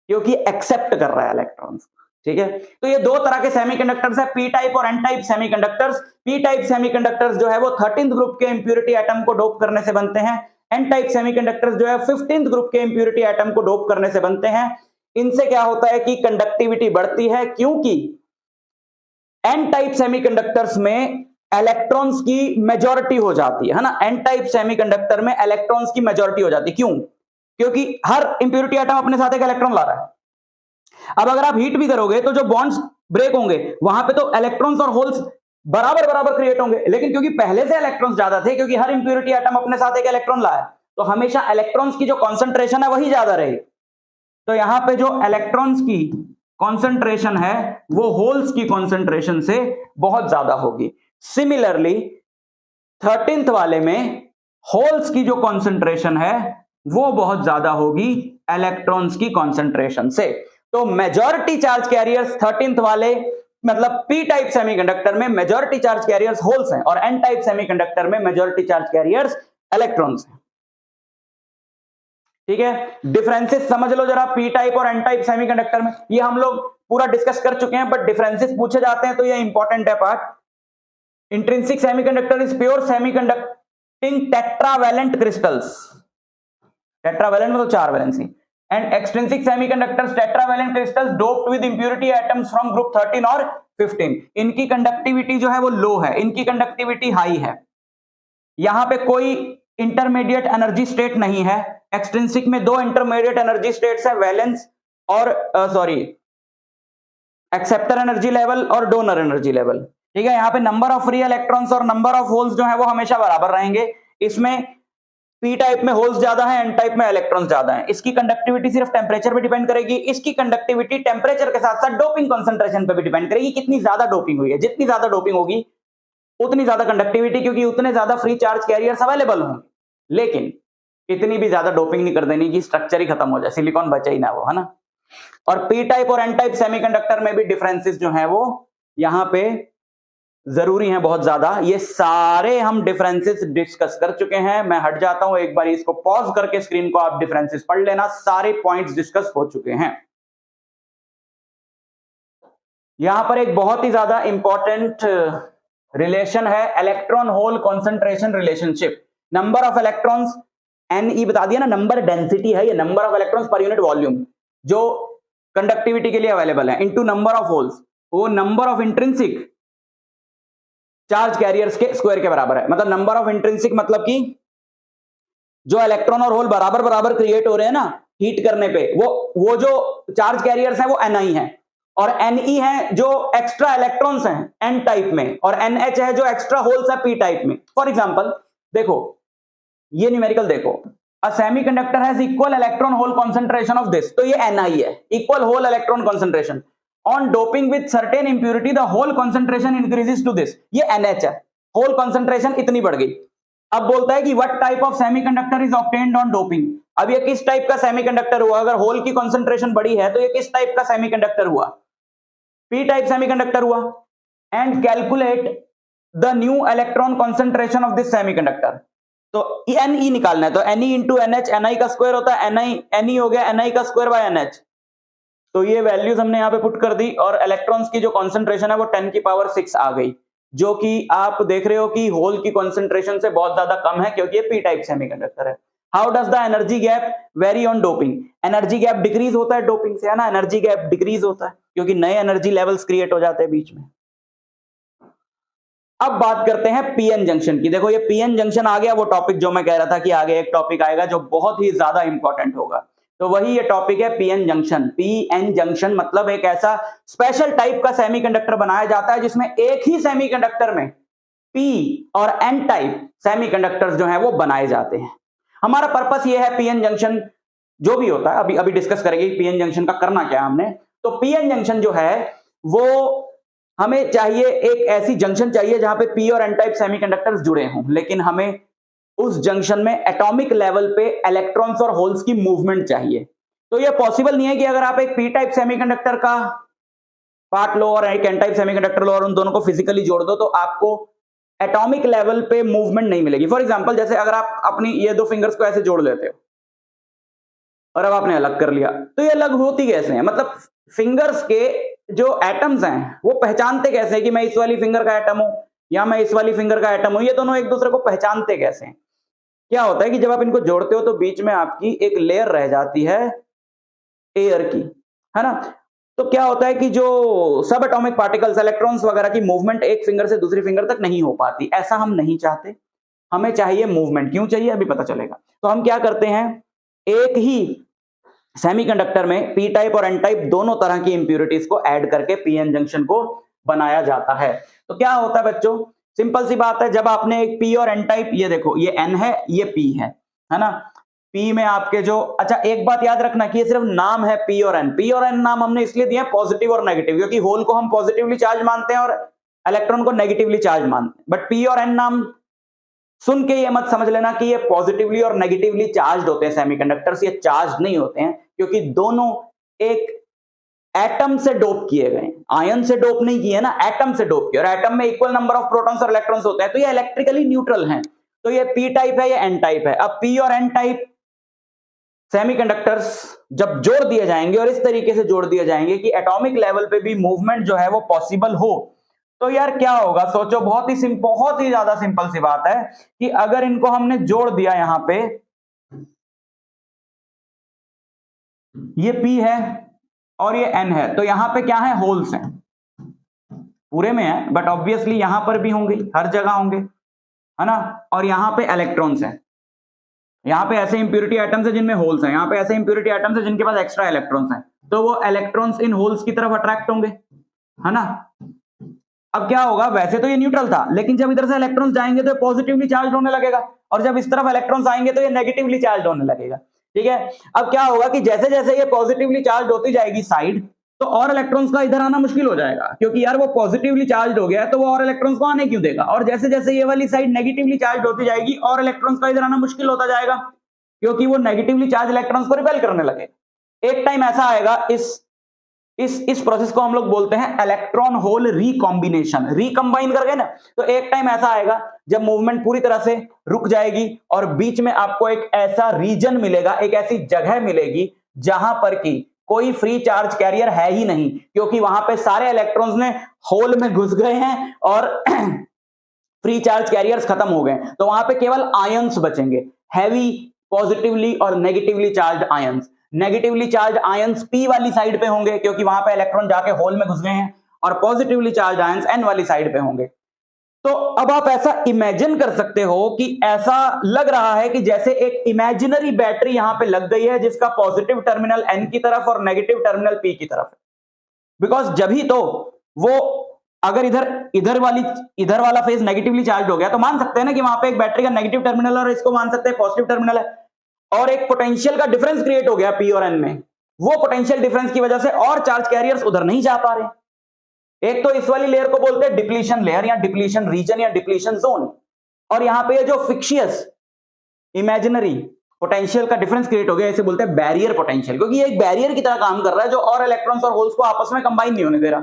क्योंकि एक्सेप्ट कर रहा है इलेक्ट्रॉन्स। ठीक है, तो ये दो तरह के सेमीकंडक्टर्स है, पी टाइप और n type semiconductors. P type semiconductors जो है वो 13th ग्रुप के इंप्यूरिटी एटम को डोप करने से बनते हैं। एन टाइप सेमीकंडक्टर्स जो है 15th ग्रुप के इंप्यूरिटी एटम को डोप करने से बनते हैं। इनसे क्या होता है कि कंडक्टिविटी बढ़ती है, क्योंकि एन टाइप सेमीकंडक्टर्स में इलेक्ट्रॉन्स की मेजॉरिटी हो जाती है ना। एन टाइप सेमीकंडक्टर में इलेक्ट्रॉन्स की मेजॉरिटी हो जाती है। क्यों? क्योंकि हर इंप्यूरिटी एटम अपने साथ एक इलेक्ट्रॉन ला रहा है। अब अगर आप हीट भी करोगे तो जो बॉन्ड्स ब्रेक होंगे वहां पे तो इलेक्ट्रॉन्स और होल्स बराबर बराबर क्रिएट होंगे, लेकिन क्योंकि पहले से इलेक्ट्रॉन्स ज्यादा थे, क्योंकि हर इंप्यूरिटी एटम अपने साथ एक इलेक्ट्रॉन लाया, तो हमेशा इलेक्ट्रॉन्स की जो कॉन्सेंट्रेशन है वही ज्यादा रहेगी। तो यहां पे जो इलेक्ट्रॉन्स की कॉन्सेंट्रेशन है वो होल्स की कॉन्सेंट्रेशन से बहुत ज्यादा होगी। सिमिलरली 13th वाले में होल्स की जो कॉन्सेंट्रेशन है वो बहुत ज्यादा होगी इलेक्ट्रॉन्स की कॉन्सेंट्रेशन से। तो मेजॉरिटी चार्ज कैरियर्स 13th वाले मतलब पी टाइप सेमीकंडक्टर में मेजॉरिटी चार्ज कैरियर्स होल्स हैं, और एन टाइप सेमीकंडक्टर में मेजॉरिटी चार्ज कैरियर्स इलेक्ट्रॉन्स हैं। ठीक है, डिफरेंसेस समझ लो जरा पी टाइप और एन टाइप सेमीकंडक्टर में। ये हम लोग पूरा डिस्कस कर चुके हैं, बट डिफरेंसेस पूछे जाते हैं तो ये इंपॉर्टेंट है part. Intrinsic semiconductor is pure semiconducting tetravalent crystals. Tetravalent मतलब 4 valency. And extrinsic semiconductors tetravalent crystals doped with impurity atoms from group 13 और 15। इनकी कंडक्टिविटी जो है वो लो है, इनकी कंडक्टिविटी हाई है। यहां पे कोई इंटरमीडिएट एनर्जी स्टेट नहीं है। एक्सट्रिंसिक में 2 इंटरमीडिएट एनर्जी स्टेट्स है, वैलेंस और एक्सेप्टर एनर्जी लेवल और डोनर एनर्जी लेवल। ठीक है, यहां पे नंबर ऑफ फ्री इलेक्ट्रॉन्स और नंबर ऑफ होल्स जो है वो हमेशा बराबर रहेंगे। इसमें पी टाइप में होल्स ज्यादा है, एन टाइप में इलेक्ट्रॉन्स ज्यादा है। इसकी कंडक्टिविटी सिर्फ टेम्परेचर पे डिपेंड करेगी। इसकी कंडक्टिविटी टेम्परेचर के साथ साथ डोपिंग कंसंट्रेशन पे भी डिपेंड करेगी, कितनी ज्यादा डोपिंग हुई है। जितनी ज्यादा डोपिंग होगी उतनी ज्यादा कंडक्टिविटी, क्योंकि उतने ज्यादा फ्री चार्ज कैरियर्स अवेलेबल होंगे। लेकिन इतनी भी ज्यादा डोपिंग नहीं कर देनी कि स्ट्रक्चर ही खत्म हो जाए, सिलिकॉन बचे ही ना वो, है ना। और पी टाइप और एन टाइप सेमीकंडक्टर में भी डिफरेंसेस जो है वो यहाँ पे जरूरी हैं बहुत ज्यादा। ये सारे हम डिफरेंसेस डिस्कस कर चुके हैं। मैं हट जाता हूं, एक बार इसको पॉज करके स्क्रीन को आप डिफरेंसेस पढ़ लेना, सारे पॉइंट्स डिस्कस हो चुके हैं। यहां पर एक बहुत ही ज्यादा इंपॉर्टेंट रिलेशन है, electron hole concentration relationship. Number of electrons Ne बता दिया ना, नंबर डेंसिटी है ये, number of electrons per unit volume जो कंडक्टिविटी के लिए अवेलेबल है, इनटू नंबर ऑफ होल्स, वो number of intrinsic charge carriers के स्क्वायर के बराबर है। मतलब नंबर ऑफ इंट्रिंसिक मतलब कि जो इलेक्ट्रॉन और होल बराबर बराबर क्रिएट हो रहे हैं ना हीट करने पे, वो जो चार्ज कैरियर्स हैं वो Ni है, और Ne है जो एक्स्ट्रा इलेक्ट्रॉन्स हैं N टाइप में, और NH है जो एक्स्ट्रा होल्स है P टाइप में। फॉर एग्जांपल देखो, ये न्यूमेरिकल देखो, a semiconductor has equal electron hole concentration of this, तो ये Ni है, equal hole electron concentration. On doping with certain impurity the hole concentration increases to this, ये NH है, hole concentration इतनी बढ़ गई। अब बोलता है कि what type of semiconductor is obtained on doping. अब ये किस टाइप का सेमीकंडक्टर हुआ? अगर होल की कॉन्सेंट्रेशन बड़ी है तो ये किस टाइप का सेमीकंडक्टर हुआ? P टाइप सेमीकंडक्टर हुआ। And calculate the new electron concentration of this semiconductor. तो Ne निकालना है, तो Ne इंटू NH, Ni का स्क्वायर होता है Ne हो गया Ni का स्क्वायर बाय NH। तो ये वैल्यूज हमने यहां पे पुट कर दी, और इलेक्ट्रॉन्स की जो कॉन्सेंट्रेशन है वो 10 की पावर 6 आ गई, जो कि आप देख रहे हो कि होल की कॉन्सेंट्रेशन से बहुत ज्यादा कम है, क्योंकि ये P टाइप सेमीकंडक्टर है। How does the energy gap very on doping? Energy gap decrease होता है डोपिंग से, है ना, एनर्जी गैप डिक्रीज होता है क्योंकि नए एनर्जी लेवल्स क्रिएट हो जाते हैं बीच में। अब बात करते हैं पीएन जंक्शन की। देखो ये पीएन जंक्शन आ गया, वो टॉपिक जो मैं कह रहा था कि आगे एक टॉपिक आएगा जो बहुत ही ज्यादा इंपॉर्टेंट होगा, तो वही ये टॉपिक है पीएन जंक्शन। पीएन जंक्शन मतलब एक ऐसा स्पेशल टाइप का सेमीकंडक्टर बनाया जाता है जिसमें एक ही सेमीकंडक्टर में पी और एन टाइप सेमीकंडक्टर्स जो हैं वो बनाए जाते हैं। हमारा पर्पस ये है पीएन जंक्शन जो भी होता है, अभी डिस्कस करेंगे पीएन जंक्शन का करना क्या है हमने। तो पीएन जंक्शन जो है वो हमें चाहिए, एक ऐसी जंक्शन चाहिए जहां पे पी और एन टाइप सेमीकंडक्टर्स जुड़े हों, लेकिन हमें उस जंक्शन में एटॉमिक लेवल पे इलेक्ट्रॉन्स और होल्स की मूवमेंट चाहिए। तो ये पॉसिबल नहीं है कि अगर आप एक पी टाइप सेमीकंडक्टर का पार्ट लो और एक एन टाइप सेमीकंडक्टर लो और उन दोनों को फिजिकली जोड़ दो तो आपको एटॉमिक लेवल पे मूवमेंट नहीं मिलेगी। फॉर एग्जांपल जैसे अगर आप अपनी ये दो फिंगर्स को ऐसे जोड़ लेते हो और अब आपने अलग कर लिया, तो ये अलग होती कैसे है? मतलब फिंगर्स के जो एटम्स हैं वो पहचानते कैसे हैं कि मैं इस वाली फिंगर का एटम हूं या मैं इस वाली फिंगर का एटम हूं? ये दोनों एक दूसरे को पहचानते कैसे हैं? क्या होता है कि जब आप इनको जोड़ते हो तो बीच में आपकी एक लेयर रह जाती है एयर की, है ना। तो क्या होता है कि जो सब एटॉमिक पार्टिकल्स, इलेक्ट्रॉन्स वगैरह की मूवमेंट एक फिंगर से दूसरी फिंगर तक नहीं हो पाती। ऐसा हम नहीं चाहते, हमें चाहिए मूवमेंट। क्यों चाहिए अभी पता चलेगा। तो हम क्या करते हैं, एक ही सेमीकंडक्टर में पी टाइप और एन टाइप दोनों तरह की इंप्यूरिटीज को ऐड करके पीएन जंक्शन को बनाया जाता है। तो क्या होता है बच्चों, सिंपल सी बात है, जब आपने एक पी और एन टाइप, ये देखो ये एन है ये पी है ना। पी में आपके जो, अच्छा एक बात याद रखना कि ये सिर्फ नाम है पी और एन। पी और एन नाम हमने इसलिए दिया पॉजिटिव और नेगेटिव, क्योंकि होल को हम पॉजिटिवली चार्ज मानते हैं और इलेक्ट्रॉन को नेगेटिवली चार्ज मानते हैं। बट पी और एन नाम सुन के ये मत समझ लेना कि ये पॉजिटिवली और नेगेटिवली चार्ज होते हैं सेमीकंडक्टर्स। ये चार्ज नहीं होते हैं, क्योंकि दोनों एक एटम से डोप किए गए, आयन से डोप नहीं किए ना, एटम से डोप किए, और एटम में इक्वल नंबर ऑफ प्रोटॉन्स और इलेक्ट्रॉन्स होते हैं, तो ये इलेक्ट्रिकली न्यूट्रल हैं। तो ये पी टाइप है, ये एन टाइप है। अब पी और एन टाइप सेमीकंडक्टर्स जब जोड़ दिए जाएंगे और इस तरीके से जोड़ दिए जाएंगे कि एटॉमिक लेवल पे भी मूवमेंट जो है वो पॉसिबल हो, तो यार क्या होगा सोचो। बहुत ही ज्यादा सिंपल सी बात है कि अगर इनको हमने जोड़ दिया, यहां पे ये P है और ये N है, तो यहां पे क्या है, होल्स हैं, पूरे में है, बट ऑब्वियसली यहां पर भी होंगे, हर जगह होंगे, है ना। और यहां पे इलेक्ट्रॉन्स हैं, यहां पे ऐसे इंप्यूरिटी एटम्स हैं जिनमें होल्स हैं, यहां पे ऐसे इंप्यूरिटी एटम्स हैं जिनके पास एक्स्ट्रा इलेक्ट्रॉन्स हैं, तो वो इलेक्ट्रॉन्स इन होल्स की तरफ अट्रैक्ट होंगे, है ना। अब क्या होगा, वैसे तो ये न्यूट्रल था, लेकिन जब इधर से इलेक्ट्रॉन्स जाएंगे तो पॉजिटिवली चार्ज होने लगेगा, और जब इस तरफ इलेक्ट्रॉन्स आएंगे तो ये नेगेटिवली चार्ज होने लगेगा, ठीक है। अब क्या होगा कि जैसे जैसे ये पॉजिटिवली चार्ज होती जाएगी साइड, तो और इलेक्ट्रॉन्स का इधर आना मुश्किल हो जाएगा, क्योंकि यार वो पॉजिटिवली चार्ज हो गया तो वो और इलेक्ट्रॉन्स को आने क्यों देगा। और जैसे जैसे ये वाली साइड नेगेटिवली चार्ज होती जाएगी और इलेक्ट्रॉन्स का इधर आना मुश्किल होता जाएगा, क्योंकि वो नेगेटिवली चार्ज इलेक्ट्रॉन्स को रिपेल करने लगेगा। एक टाइम ऐसा आएगा इस प्रोसेस को हम लोग बोलते हैं इलेक्ट्रॉन होल रिकॉम्बिनेशन। रिकंबाइन कर गए ना, तो एक टाइम ऐसा आएगा जब मूवमेंट पूरी तरह से रुक जाएगी और बीच में आपको एक ऐसा रीजन मिलेगा, एक ऐसी जगह मिलेगी जहां पर कि कोई फ्री चार्ज कैरियर है ही नहीं, क्योंकि वहां पे सारे इलेक्ट्रॉन्स ने होल में घुस गए हैं और फ्री चार्ज कैरियर्स खत्म हो गए। तो वहां पे केवल आयंस बचेंगे, हैवी पॉजिटिवली और negatively charge ions. Negatively charge ions p वाली साइड पे होंगे क्योंकि वहां पे इलेक्ट्रॉन जाके होल में घुस गए हैं, और पॉजिटिवली चार्ज आयंस n वाली साइड पे होंगे। तो अब आप ऐसा इमेजिन कर सकते हो कि ऐसा लग रहा है कि जैसे एक इमेजिनरी बैटरी यहां पे लग गई है जिसका पॉजिटिव टर्मिनल n की तरफ और नेगेटिव टर्मिनल p की तरफ है। बिकॉज जब ही तो वो अगर इधर वाला फेज नेगेटिवली चार्ज हो गया तो मान सकते हैं ना कि वहां पे एक बैटरी का नेगेटिव टर्मिनल और इसको मान सकते हैं पॉजिटिव टर्मिनल है, और एक पोटेंशियल का डिफरेंस क्रिएट हो गया p और n में। वो पोटेंशियल डिफरेंस की वजह से और चार्ज कैरियर्स उधर नहीं जा पा रहे। एक तो इस वाली लेयर को बोलते हैं डिप्लीशन लेयर या डिप्लीशन रीजन या डिप्लीशन जोन, और यहां पे जो फिक्शियस इमेजिनरी पोटेंशियल का डिफरेंस क्रिएट हो गया इसे बोलते हैं बैरियर पोटेंशियल, क्योंकि ये एक बैरियर की तरह काम कर रहा है जो और इलेक्ट्रॉन्स और होल्स को आपस में कंबाइन नहीं होने दे रहा।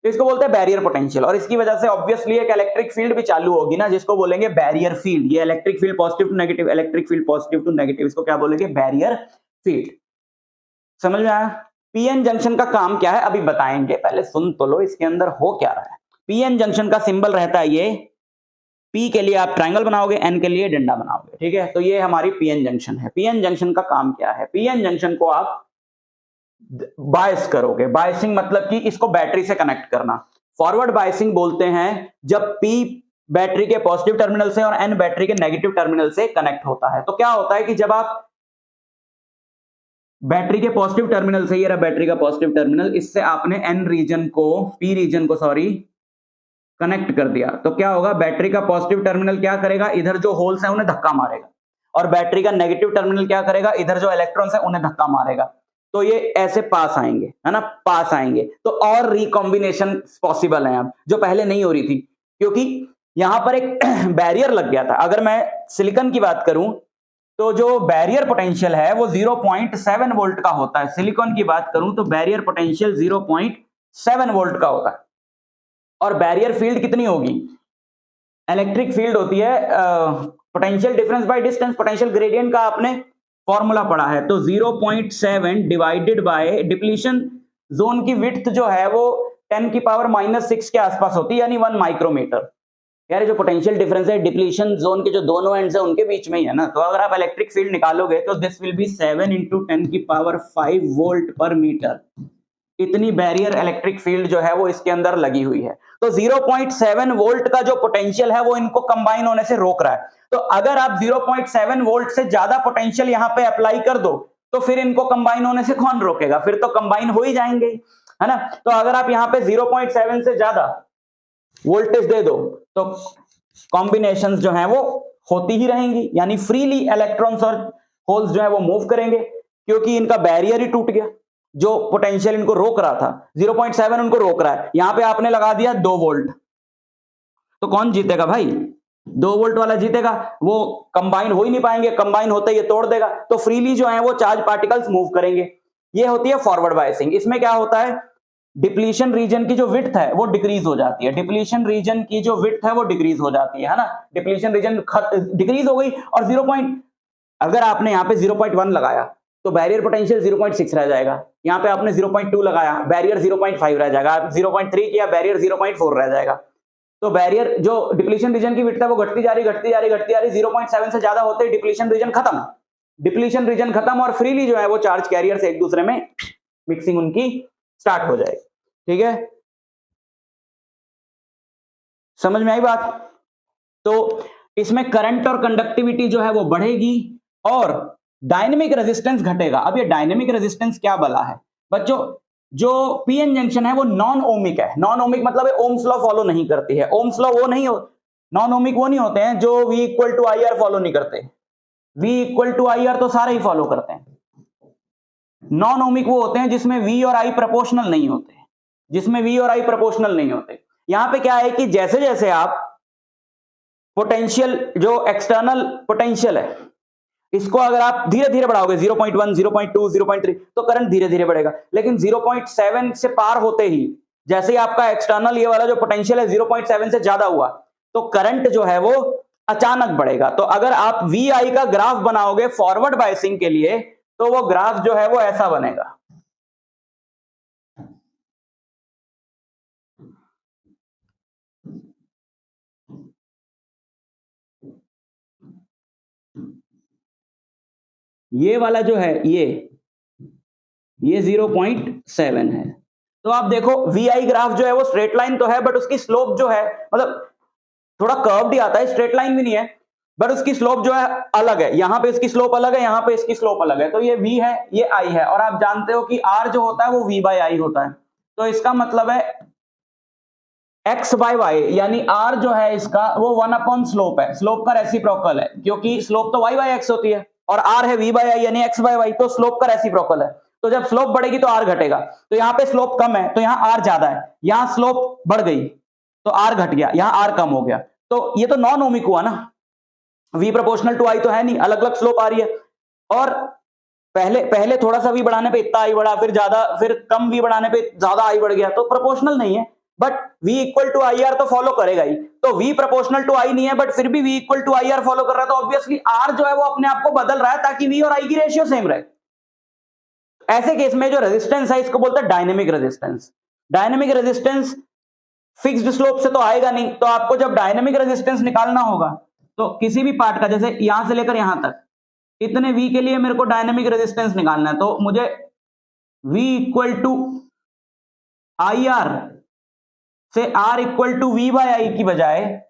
तो इसको बोलते हैं बैरियर पोटेंशियल, और इसकी वजह से ऑब्वियसली एक इलेक्ट्रिक फील्ड भी चालू होगी ना, जिसको बोलेंगे बैरियर फील्ड। ये electric field positive to negative, electric field positive to negative, इसको क्या बोलेंगे? Barrier field. समझ में आया? पीएन जंक्शन का काम क्या है अभी बताएंगे, पहले सुन तो लो इसके अंदर हो क्या रहा है। पीएन जंक्शन का सिंबल रहता है ये, पी के लिए आप ट्रायंगल बनाओगे, एन के लिए डंडा बनाओगे, ठीक है। तो ये हमारी पीएन जंक्शन है। पीएन जंक्शन का काम क्या है? पीएन जंक्शन को आप बायस करोगे। बायसिंग मतलब कि इसको बैटरी से कनेक्ट करना। फॉरवर्ड बायसिंग बोलते हैं जब पी बैटरी के पॉजिटिव टर्मिनल से और एन बैटरी के नेगेटिव टर्मिनल से कनेक्ट होता है। तो क्या होता है कि जब आप बैटरी के पॉजिटिव टर्मिनल से, ये रहा बैटरी का पॉजिटिव टर्मिनल, इससे आपने एन रीजन को, पी रीजन को सॉरी कनेक्ट कर दिया, तो क्या होगा? बैटरी का पॉजिटिव टर्मिनल क्या करेगा? इधर जो होल्स हैं उन्हें धक्का मारेगा, और बैटरी का नेगेटिव टर्मिनल क्या करेगा? इधर जो इलेक्ट्रॉन्स हैं उन्हें धक्का मारेगा। तो ये ऐसे पास आएंगे, है ना, पास आएंगे। तो और रिकॉम्बिनेशन पॉसिबल है अब, जो पहले नहीं हो रही थी, क्योंकि यहां पर एक बैरियर लग गया था। अगर मैं सिलिकॉन की बात करूं तो जो बैरियर पोटेंशियल है वो 0.7 वोल्ट का होता है। सिलिकॉन की बात करूं तो बैरियर पोटेंशियल 0.7 वोल्ट का होता है। और बैरियर फील्ड कितनी होगी? इलेक्ट्रिक फील्ड होती है potential difference by distance, potential gradient का आपने फॉर्मूला पढ़ा है। तो 0.7 डिवाइडेड बाय डिप्लीशन जोन की विड्थ जो है वो 10⁻⁻6 के आसपास होती है, यानी 1 माइक्रोमीटर। यार जो पोटेंशियल डिफरेंस है डिप्लीशन जोन के जो दोनों एंड्स है उनके बीच में ही है ना। तो अगर आप इलेक्ट्रिक फील्ड निकालोगे तो दिस विल बी 7 × 10⁵ वोल्ट पर मीटर। इतनी बैरियर इलेक्ट्रिक फील्ड जो है वो इसके अंदर लगी हुई है। तो 0.7 वोल्ट का जो पोटेंशियल है वो इनको कंबाइन होने से रोक रहा है। तो अगर आप 0.7 वोल्ट से ज्यादा पोटेंशियल यहां पे अप्लाई कर दो तो फिर इनको कंबाइन होने से कौन रोकेगा? फिर तो कंबाइन हो ही जाएंगे, है ना। तो अगर आप यहां पे 0.7 से ज्यादा वोल्टेज दे दो तो कॉम्बिनेशंस जो हैं वो होती ही रहेंगी, यानी फ्रीली इलेक्ट्रॉन्स और होल्स जो है वो मूव करेंगे, क्योंकि इनका बैरियर ही टूट गया। जो पोटेंशियल इनको रोक रहा था 0.7 उनको रोक रहा है, यहां पे आपने लगा दिया 2 वोल्ट। तो कौन जीतेगा भाई? 2 वोल्ट वाला जीतेगा। वो कंबाइन हो ही नहीं पाएंगे, कंबाइन होते ये तोड़ देगा। तो फ्रीली जो है वो चार्ज पार्टिकल्स मूव करेंगे। ये होती है फॉरवर्ड बायसिंग। इसमें क्या होता है? डिप्लीशन रीजन की जो विड्थ है वो डिक्रीज हो जाती है। डिप्लीशन रीजन की जो विड्थ है वो डिक्रीज हो जाती है ना। डिप्लीशन रीजन डिक्रीज हो गई और अगर आपने यहाँ पे 0.1 लगाया तो बैरियर पोटेंशियल 0.6 रह जाएगा। यहाँ पे आपने 0.2 लगाया, बैरियर 0.5 रह जाएगा। 0.3 किया, बैरियर 0.4 रह जाएगा। तो बैरियर जो डिप्लीशन रीजन की विड्थ है वो घटती जा रही 0.7 से ज्यादा होते ही डिप्लीशन रीजन खत्म। डिप्लीशन रीजन खत्म और फ्रीली जो है वो चार्ज कैरियर से एक दूसरे में मिक्सिंग उनकी स्टार्ट हो जाएगी। ठीक है, समझ में आई बात? तो इसमें करंट और कंडक्टिविटी जो है वो बढ़ेगी और डायनेमिक रेजिस्टेंस घटेगा। अब ये डायनेमिक रेजिस्टेंस क्या बला है बच्चों? जो पीएन जंक्शन है वो नॉन ओमिक है। नॉन ओमिक मतलब ओम्स लॉ फॉलो नहीं करती है। ओम्स लॉ वो नहीं हो, नॉन ओमिक वो नहीं होते हैं जो V = IR फॉलो नहीं करते। V = IR तो सारे ही फॉलो करते हैं। नॉन ओमिक वो होते हैं जिसमें V और I प्रोपोर्शनल नहीं होते, जिसमें V और I प्रोपोर्शनल नहीं होते। यहां पे क्या है कि जैसे जैसे आप पोटेंशियल, जो एक्सटर्नल पोटेंशियल है इसको अगर आप धीरे धीरे बढ़ाओगे 0.1, 0.2, 0.3 तो करंट धीरे धीरे बढ़ेगा, लेकिन 0.7 से पार होते ही जैसे ही आपका एक्सटर्नल ये वाला जो पोटेंशियल है 0.7 से ज्यादा हुआ तो करंट जो है वो अचानक बढ़ेगा। तो अगर आप VI का ग्राफ बनाओगे फॉरवर्ड बायसिंग के लिए तो वो ग्राफ जो है वो ऐसा बनेगा। ये वाला जो है ये 0.7 है। तो आप देखो VI ग्राफ जो है वो स्ट्रेट लाइन तो है बट उसकी स्लोप जो है मतलब थोड़ा कर्व्ड ही आता है, स्ट्रेट लाइन भी नहीं है, बट उसकी स्लोप जो है अलग है। यहां पे इसकी स्लोप अलग है, यहां पे इसकी स्लोप अलग है। तो ये V है, ये I है, और आप जानते हो कि R जो होता है वो V/I होता है। तो इसका मतलब है x/y, यानी R जो है इसका वो 1 स्लोप है, स्लोप का रेसिप्रोकल है, क्योंकि स्लोप तो y/x होती है और R है V/I यानी x/y, तो स्लोप का रेसिप्रोकल है। तो जब स्लोप बढ़ेगी तो R घटेगा। तो यहाँ पे स्लोप कम है तो यहाँ R ज्यादा है, यहाँ स्लोप बढ़ गई तो R घट गया, यहाँ R कम हो गया। तो ये तो नॉन ओमिक हुआ ना, V प्रोपोर्शनल टू I तो है नहीं, अलग अलग स्लोप आ रही है। और पहले थोड़ा सा V बढ़ाने पे इतना I बढ़ा, फिर ज्यादा, फिर कम V बढ़ाने पे ज्यादा I बढ़ गया, तो प्रोपोर्शनल नहीं है। But V equal to IR तो फॉलो करेगा ही। तो V प्रोपोर्शनल टू I नहीं है बट फिर भी V equal to IR follow कर रहा है, तो ऑब्वियसली R जो है वो अपने आप को बदल रहा है ताकि V और I की रेशियो सेम रहे। ऐसे केस में जो रेजिस्टेंस है इसको बोलते हैं dynamic resistance. Dynamic resistance fixed slope से तो आएगा नहीं, तो आपको जब डायनेमिक रेजिस्टेंस निकालना होगा तो किसी भी पार्ट का, जैसे यहां से लेकर यहां तक इतने V के लिए मेरे को डायनेमिक रेजिस्टेंस निकालना है, तो मुझे V इक्वल टू IR से R इक्वल टू V/I की बजाय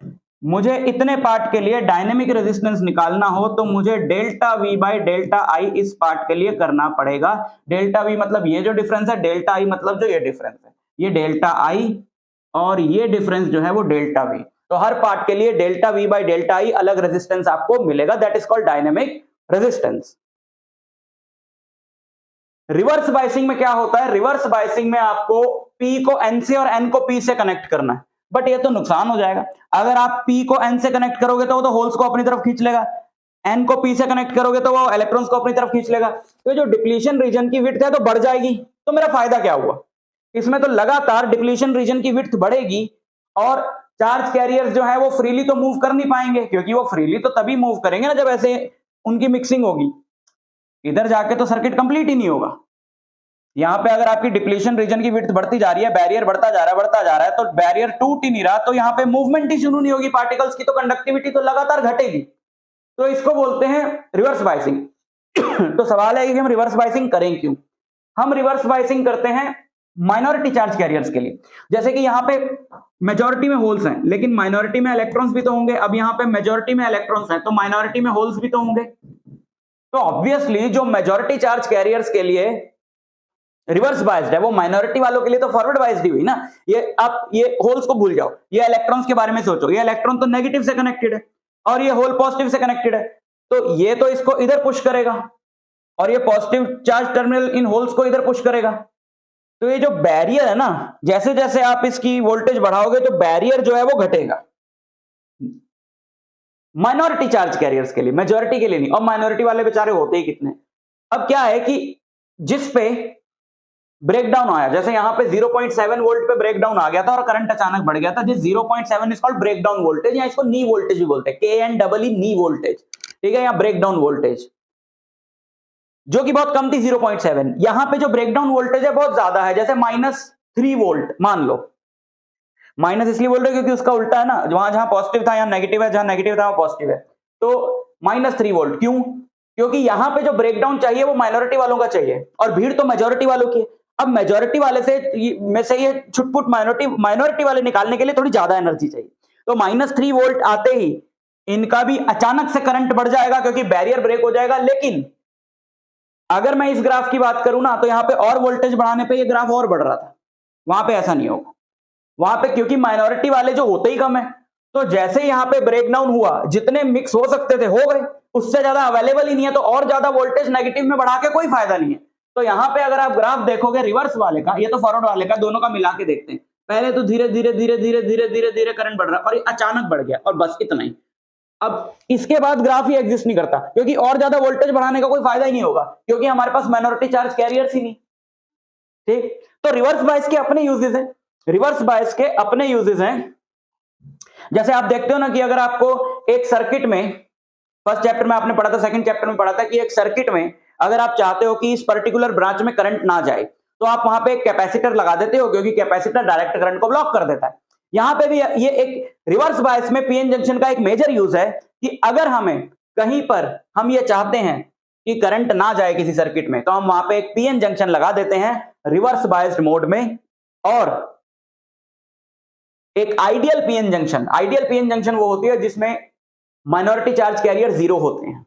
मुझे इतने पार्ट के लिए डायनेमिक रेजिस्टेंस निकालना हो तो मुझे delta V by delta I इस पार्ट के लिए करना पड़ेगा। डेल्टा V मतलब ये जो डिफरेंस है, डेल्टा I मतलब जो ये डिफरेंस है, ये डेल्टा I और ये डिफरेंस जो है वो डेल्टा V। तो हर पार्ट के लिए delta V by delta I अलग रेजिस्टेंस आपको मिलेगा, that is called dynamic resistance. Reverse biasing में क्या होता है, रिवर्स बायसिंग में आपको P को N से और N को P से कनेक्ट करना है, बट ये तो नुकसान हो जाएगा। अगर आप P को N से कनेक्ट करोगे तो वो तो होल्स को अपनी तरफ खींच लेगा, N को P से कनेक्ट करोगे तो वो इलेक्ट्रॉन्स को अपनी तरफ खींच लेगा। तो जो डिप्लीशन रीजन की विड्थ है तो बढ़ जाएगी, तो मेरा फायदा क्या हुआ इसमें, तो लगातार डिप्लीशन रीजन की विड्थ बढ़ेगी और चार्ज कैरियर्स जो है वो फ्रीली तो मूव कर नहीं पाएंगे, क्योंकि वो फ्रीली तो तभी मूव करेंगे ना जब ऐसे उनकी मिक्सिंग होगी, इधर जाके तो सर्किट कंप्लीट ही नहीं होगा। यहां पे अगर आपकी डिप्लीशन रीजन की विड्थ बढ़ती जा रही है, बैरियर बढ़ता जा रहा है, तो बैरियर टूट ही नहीं रहा, तो यहां पे मूवमेंट ही शुरू नहीं होगी पार्टिकल्स की, तो कंडक्टिविटी तो लगातार घटेगी। तो इसको बोलते हैं रिवर्स बायसिंग। तो सवाल है कि हम रिवर्स बायसिंग करें क्यों। हम रिवर्स बायसिंग करते हैं माइनॉरिटी चार्ज कैरियर्स के लिए। जैसे कि यहाँ पे मेजॉरिटी में होल्स हैं लेकिन माइनॉरिटी में इलेक्ट्रॉन्स भी तो होंगे। अब यहाँ पे मेजॉरिटी में इलेक्ट्रॉन्स हैं तो माइनॉरिटी में होल्स भी तो होंगे। तो ऑब्वियसली जो मेजॉरिटी चार्ज कैरियर्स के लिए रिवर्स बायस्ड है वो माइनॉरिटी वालों के लिए तो फॉरवर्ड बायस्ड ही हुई ना। ये आप ये होल्स को भूल जाओ, ये इलेक्ट्रॉन्स के बारे में सोचो, ये इलेक्ट्रॉन तो नेगेटिव से कनेक्टेड है और ये होल पॉजिटिव से कनेक्टेड है, तो ये तो इसको इधर पुश करेगा और ये positive charge terminal in holes को इधर पुश करेगा। तो ये जो बैरियर है ना, जैसे जैसे आप इसकी वोल्टेज बढ़ाओगे तो बैरियर जो है वो घटेगा माइनॉरिटी चार्ज कैरियर्स के लिए, मेजॉरिटी के लिए नहीं। और माइनॉरिटी वाले बेचारे होते ही कितने। अब क्या है कि जिस पे ब्रेकडाउन आया, जैसे यहां पे 0.7 वोल्ट पे ब्रेकडाउन आ गया था और करंट अचानक बढ़ गया था, जिस 0.7 इज कॉल्ड ब्रेकडाउन वोल्टेज, या इसको नी वोल्टेज भी बोलते हैं, KNEE नी वोल्टेज, ठीक है, या ब्रेकडाउन वोल्टेज, जो कि बहुत कम थी 0.7। यहां पे जो ब्रेकडाउन वोल्टेज है बहुत ज्यादा है, जैसे -3 वोल्ट मान लो। माइनस इसलिए बोल रहे क्योंकि उसका उल्टा है ना, वहां जहां पॉजिटिव था यहां नेगेटिव है, जहां नेगेटिव था वहां पॉजिटिव है, तो -3 वोल्ट। क्यों? क्योंकि यहां पे जो ब्रेकडाउन चाहिए वो माइनॉरिटी वालों का चाहिए और भीड़ तो मेजॉरिटी वालों की है। अब मेजॉरिटी वाले से ये छुटपुट माइनॉरिटी वाले निकालने के लिए थोड़ी ज्यादा एनर्जी चाहिए, तो -3 वोल्ट आते ही इनका भी अचानक से करंट बढ़ जाएगा क्योंकि बैरियर ब्रेक हो जाएगा। लेकिन अगर मैं इस ग्राफ की बात करूं ना, तो यहां पे और वोल्टेज बढ़ाने पे ये ग्राफ और बढ़ रहा था, वहां पे ऐसा नहीं होगा। वहां पे क्योंकि माइनॉरिटी वाले जो होते ही कम है, तो जैसे यहां पे ब्रेकडाउन हुआ, जितने मिक्स हो सकते थे हो गए, उससे ज्यादा अवेलेबल ही नहीं है, तो और ज्यादा वोल्टेज नेगेटिव में बढ़ा के कोई फायदा नहीं है। तो यहां पे अगर आप ग्राफ देखोगे रिवर्स वाले का, ये तो फॉरवर्ड वाले का, दोनों का मिला के देखते हैं। पहले तो धीरे धीरे धीरे धीरे धीरे धीरे धीरे करंट बढ़ रहा और ये अचानक बढ़ गया और बस इतना ही। अब इसके बाद ग्राफ ही एग्जिस्ट नहीं करता, क्योंकि और ज्यादा वोल्टेज बढ़ाने का कोई फायदा ही नहीं होगा, क्योंकि हमारे पास माइनॉरिटी चार्ज कैरियर्स ही नहीं। ठीक, तो रिवर्स बायस के अपने यूजेस हैं, रिवर्स बायस के अपने यूजेस हैं। जैसे आप देखते हो ना कि अगर आपको एक सर्किट में, फर्स्ट चैप्टर में आपने पढ़ा था, सेकंड चैप्टर में पढ़ा था कि एक सर्किट में अगर आप चाहते हो कि इस पर्टिकुलर ब्रांच में करंट ना जाए, तो आप वहां पे एक कैपेसिटर लगा देते हो, क्योंकि कैपेसिटर डायरेक्ट करंट को ब्लॉक कर देता है। यहां पे भी ये एक रिवर्स बायस में पीएन जंक्शन का एक मेजर यूज है कि अगर हमें कहीं पर हम ये चाहते हैं कि करंट ना जाए किसी सर्किट में, तो हम वहां पे एक पीएन जंक्शन लगा देते हैं रिवर्स बायस्ड मोड में। और एक आइडियल पीएन जंक्शन वो होती है जिसमें माइनॉरिटी चार्ज कैरियर जीरो होते हैं।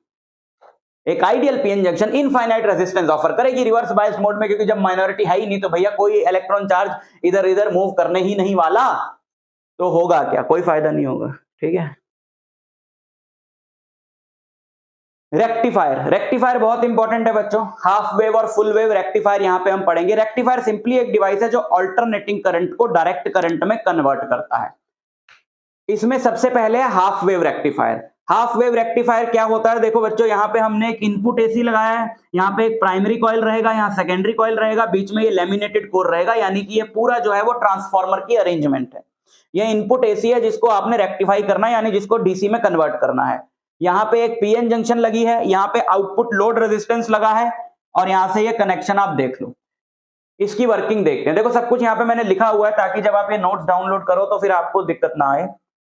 एक ideal PN junction infinite resistance offer करेगी रिवर्स बायस्ड मोड में, क्योंकि जब माइनॉरिटी है ही नहीं तो भैया कोई इलेक्ट्रॉन चार्ज इधर इधर मूव करने ही नहीं वाला, तो होगा क्या, कोई फायदा नहीं होगा। ठीक है, रेक्टिफायर बहुत इंपॉर्टेंट है बच्चों, हाफ वेव और फुल वेव रेक्टिफायर यहां पे हम पढ़ेंगे। रेक्टिफायर सिंपली एक डिवाइस है जो अल्टरनेटिंग करंट को डायरेक्ट करंट में कन्वर्ट करता है। इसमें सबसे पहले है half wave rectifier. Half wave rectifier क्या होता है, देखो बच्चों, यहां पे हमने एक इनपुट एसी लगाया है, यहां पे एक प्राइमरी कॉइल रहेगा, यहां सेकेंडरी कॉइल रहेगा, बीच में ये लैमिनेटेड कोर रहेगा, यानी कि ये पूरा जो है वो ट्रांसफार्मर की अरेंजमेंट है। ये इनपुट एसी है जिसको आपने रेक्टिफाई करना है, यानी जिसको डीसी में कन्वर्ट करना है। यहां पे एक पीएन जंक्शन लगी है, यहां पे आउटपुट लोड रेजिस्टेंस लगा है, और यहां से ये कनेक्शन आप देख लो। इसकी वर्किंग देखते हैं। देखो सब कुछ यहां पे मैंने लिखा हुआ है ताकि जब आप ये नोट्स डाउनलोड करो तो फिर आपको दिक्कत ना आए।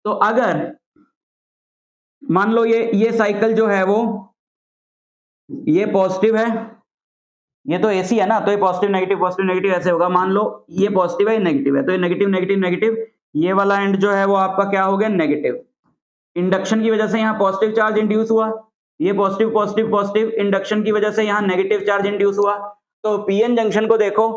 तो अगर मान लो ये साइकिल जो है वो ये पॉजिटिव है, ये तो एसी है ना, तो ये पॉजिटिव नेगेटिव ऐसे होगा। मान लो ये पॉजिटिव है, ये नेगेटिव है, तो ये नेगेटिव नेगेटिव नेगेटिव, ये वाला एंड जो है वो आपका क्या हो गया, नेगेटिव। इंडक्शन की वजह से यहाँ पॉजिटिव चार्ज इंड्यूस हुआ, ये पॉजिटिव पॉजिटिव पॉजिटिव, इंडक्शन की वजह से यहाँ नेगेटिव चार्ज इंड्यूस हुआ। तो पीएन जंक्शन को देखो,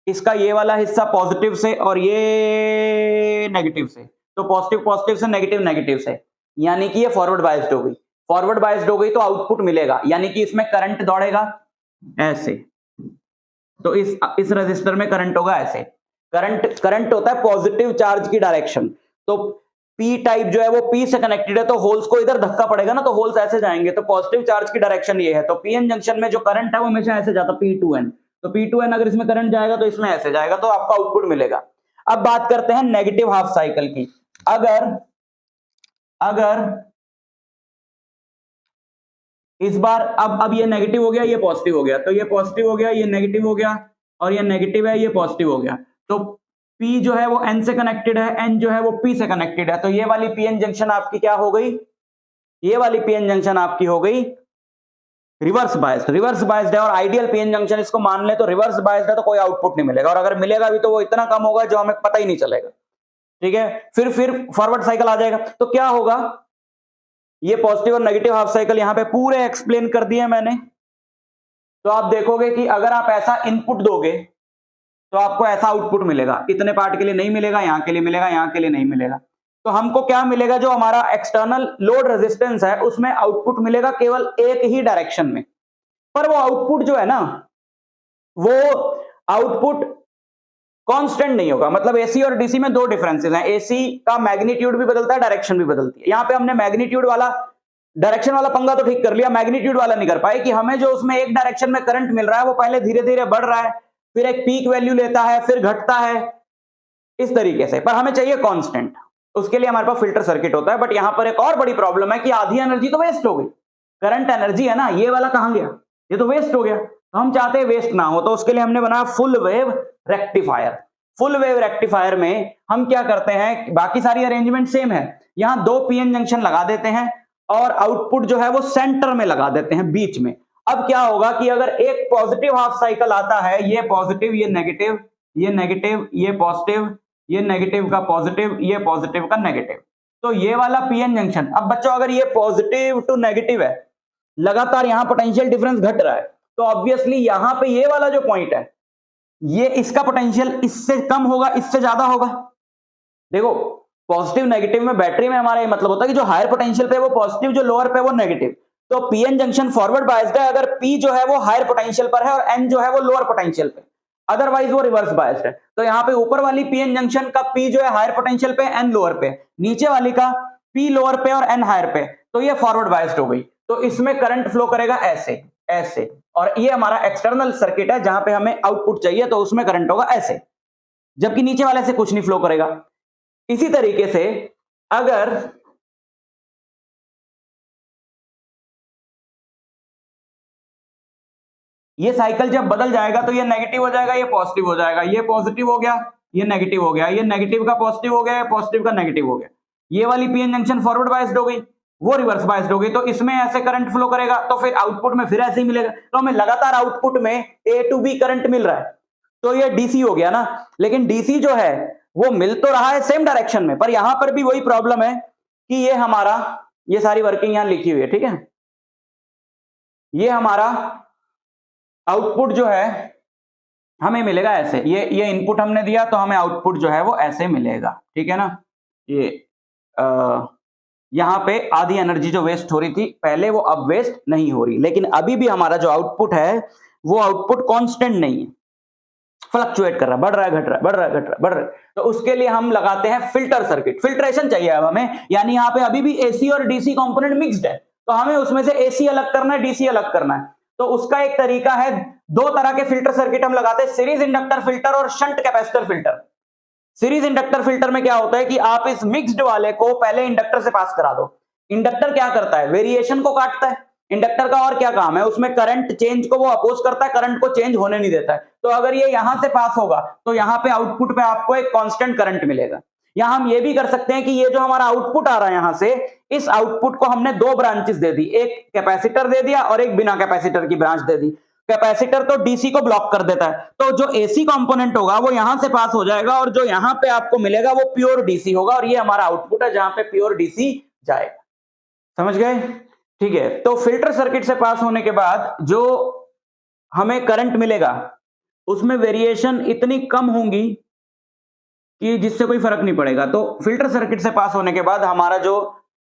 इसका ये वाला हिस्सा पॉजिटिव से और ये नेगेटिव से, तो पॉजिटिव पॉजिटिव से नेगेटिव नेगेटिव से, यानी कि ये फॉरवर्ड बायस्ड हो गई। फॉरवर्ड बायस्ड हो गई तो आउटपुट मिलेगा, यानी कि इसमें करंट दौड़ेगा ऐसे, तो इस रेजिस्टर में करंट होगा ऐसे। करंट होता है पॉजिटिव चार्ज की डायरेक्शन। तो पी टाइप जो है वो पी से कनेक्टेड है, तो होल्स को इधर धक्का पड़ेगा ना, तो होल्स ऐसे जाएंगे, तो पॉजिटिव चार्ज की डायरेक्शन ये है। तो पीएन जंक्शन में जो करंट है वो हमेशा ऐसे जाता, P2N। तो P2N अगर इसमें करंट जाएगा तो इसमें ऐसे जाएगा, तो आपका आउटपुट मिलेगा। अब बात करते हैं नेगेटिव हाफ साइकिल की। अगर इस बार अब ये नेगेटिव हो गया, ये पॉजिटिव हो गया, तो ये पॉजिटिव हो गया, ये नेगेटिव हो गया, और ये नेगेटिव है, ये पॉजिटिव हो गया। तो P जो है वो N से कनेक्टेड है, N जो है वो P से कनेक्टेड है, तो ये वाली पीएन जंक्शन आपकी क्या हो गई, ये वाली पीएन जंक्शन आपकी हो गई रिवर्स बायस्ड है। और आइडियल पीएन जंक्शन इसको मान ले तो रिवर्स बायस्ड है, तो कोई आउटपुट नहीं मिलेगा, और अगर मिलेगा भी तो वो इतना कम होगा जो हमें पता ही नहीं चलेगा। ठीक है, फिर फॉरवर्ड साइकिल आ जाएगा, तो क्या होगा, ये पॉजिटिव और नेगेटिव हाफ साइकिल यहां पे पूरे एक्सप्लेन कर दिए मैंने। तो आप देखोगे कि अगर आप ऐसा इनपुट दोगे तो आपको ऐसा आउटपुट मिलेगा, इतने पार्ट के लिए नहीं मिलेगा, यहां के लिए मिलेगा, यहां के लिए नहीं मिलेगा। तो हमको क्या मिलेगा, जो हमारा एक्सटर्नल लोड रेजिस्टेंस है उसमें आउटपुट मिलेगा केवल एक ही डायरेक्शन में। पर वो आउटपुट जो है ना, वो आउटपुट कांस्टेंट नहीं होगा। मतलब एसी और डीसी में दो डिफरेंसेस हैं, एसी का मैग्नीट्यूड भी बदलता है, डायरेक्शन भी बदलती है। यहां पे हमने मैग्नीट्यूड वाला, डायरेक्शन वाला पंगा तो ठीक कर लिया, मैग्नीट्यूड वाला नहीं कर पाए कि हमें जो उसमें एक डायरेक्शन में करंट मिल रहा है वो पहले धीरे धीरे बढ़ रहा है, फिर एक पीक वैल्यू लेता है, फिर घटता है, इस तरीके से। पर हमें चाहिए कांस्टेंट, उसके लिए हमारे पास फिल्टर सर्किट होता है। बट यहां पर एक और बड़ी प्रॉब्लम है कि आधी एनर्जी तो वेस्ट हो गई, करंट एनर्जी है ना, ये वाला कहां गया, ये तो वेस्ट हो गया। तो हम चाहते हैं वेस्ट ना हो, तो उसके लिए हमने बनाया full wave rectifier. Full wave rectifier में हम क्या करते हैं, बाकी सारी अरेंजमेंट सेम है, यहां दो पीएन जंक्शन लगा देते हैं और आउटपुट जो है वो सेंटर में लगा देते हैं, बीच में। अब क्या होगा कि अगर एक पॉजिटिव हाफ साइकिल आता है, ये पॉजिटिव, ये नेगेटिव, ये नेगेटिव, ये पॉजिटिव, ये नेगेटिव का पॉजिटिव, ये पॉजिटिव का नेगेटिव, तो ये वाला पीएन जंक्शन। अब बच्चों अगर ये पॉजिटिव टू नेगेटिव है, लगातार यहां पोटेंशियल डिफरेंस घट रहा है, तो ऑब्वियसली यहां पे ये वाला जो पॉइंट है, ये इसका पोटेंशियल इससे कम होगा, इससे ज्यादा होगा। देखो पॉजिटिव नेगेटिव में बैटरी में हमारा ये मतलब होता है कि जो हायर पोटेंशियल पे वो पॉजिटिव, जो लोअर पे वो नेगेटिव। तो पीएन जंक्शन फॉरवर्ड बायस्ड है अगर पी जो है वो हायर पोटेंशियल पर है और एन जो है वो लोअर पोटेंशियल पे, अदरवाइज वो रिवर्स बायस्ड है। तो यहाँ पे ऊपर वाली पीएन जंक्शन का पी जो है हायर पोटेंशियल पे, एन लोअर पे, नीचे वाली का P लोअर पे और N हायर पे, तो ये फॉरवर्ड बायस्ड हो गई, तो इसमें करंट फ्लो करेगा ऐसे ऐसे, और ये हमारा एक्सटर्नल सर्किट है जहां पे हमें आउटपुट चाहिए, तो उसमें करंट होगा ऐसे, जबकि नीचे वाले से कुछ नहीं फ्लो करेगा। इसी तरीके से अगर ये साइकिल जब बदल जाएगा तो ये नेगेटिव हो जाएगा, ये पॉजिटिव हो जाएगा, ये पॉजिटिव हो गया, ये नेगेटिव हो गया, ये नेगेटिव का पॉजिटिव हो गया, पॉजिटिव का नेगेटिव हो गया, ये वाली पीएन जंक्शन फॉरवर्ड बायस्ड हो गई, वो रिवर्स बायस्ड हो गई, तो इसमें ऐसे करंट फ्लो करेगा, तो फिर आउटपुट में फिर ऐसे ही मिलेगा, तो हमें लगातार आउटपुट में ए टू बी करंट मिल रहा है, तो ये डीसी हो गया ना। लेकिन डीसी जो है वो मिल तो रहा है सेम डायरेक्शन में, पर यहां पर भी वही प्रॉब्लम है कि ये हमारा, ये सारी वर्किंग यहां लिखी हुई है, ठीक है, ये हमारा आउटपुट जो है हमें मिलेगा ऐसे, ये इनपुट हमने दिया तो हमें आउटपुट जो है वो ऐसे मिलेगा, ठीक है ना। ये यहां पे आधी एनर्जी जो वेस्ट हो रही थी पहले, वो अब वेस्ट नहीं हो रही, लेकिन अभी भी हमारा जो आउटपुट है वो आउटपुट कांस्टेंट नहीं है, फ्लक्चुएट कर रहा है, बढ़ रहा है, घट रहा है, बढ़ रहा है, घट रहा है, बढ़ रहा है। तो उसके लिए हम लगाते हैं फिल्टर सर्किट, फिल्ट्रेशन चाहिए अब हमें, यानी यहाँ पे अभी भी एसी और डीसी कंपोनेंट मिक्स्ड है, तो हमें उसमें से एसी अलग करना है, डीसी अलग करना है। तो उसका एक तरीका है, दो तरह के फिल्टर सर्किट हम लगाते हैं, सीरीज इंडक्टर फिल्टर और shunt capacitor filter. Series inductor filter में क्या होता है कि आप इस मिक्स्ड वाले को पहले इंडक्टर से पास करा दो। इंडक्टर क्या करता है, वेरिएशन को काटता है, इंडक्टर का और क्या काम है, उसमें करंट चेंज को वो अपोज करता है, करंट को चेंज होने नहीं देता है। तो अगर ये यहां से पास होगा तो यहां पे आउटपुट पे आपको एक कांस्टेंट करंट मिलेगा। यहां हम ये भी कर सकते हैं कि ये जो हमारा आउटपुट आ रहा है यहां से, इस आउटपुट को हमने दो ब्रांचेस दे दी, एक कैपेसिटर दे दिया और एक बिना कैपेसिटर की ब्रांच दे दी। कैपेसिटर तो डीसी को ब्लॉक कर देता है, तो जो एसी कंपोनेंट होगा वो यहां से पास हो जाएगा, और जो यहां पे आपको मिलेगा वो प्योर डीसी होगा, और ये हमारा आउटपुट है जहां पे प्योर डीसी जाएगा। समझ गए, ठीक है। तो फिल्टर सर्किट से पास होने के बाद जो हमें करंट मिलेगा उसमें वेरिएशन इतनी कम होंगी कि जिससे कोई फर्क नहीं पड़ेगा। तो फिल्टर सर्किट से पास होने के बाद हमारा जो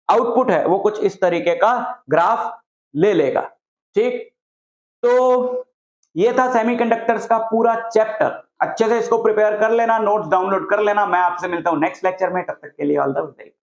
आउटपुट है वो कुछ इस तरीके का ग्राफ ले लेगा, ठीक। तो ये था सेमीकंडक्टर्स का पूरा चैप्टर, अच्छे से इसको प्रिपेयर कर लेना, नोट्स डाउनलोड कर लेना। मैं आपसे मिलता हूं नेक्स्ट लेक्चर में, तब तक के लिए ऑल द बेस्ट।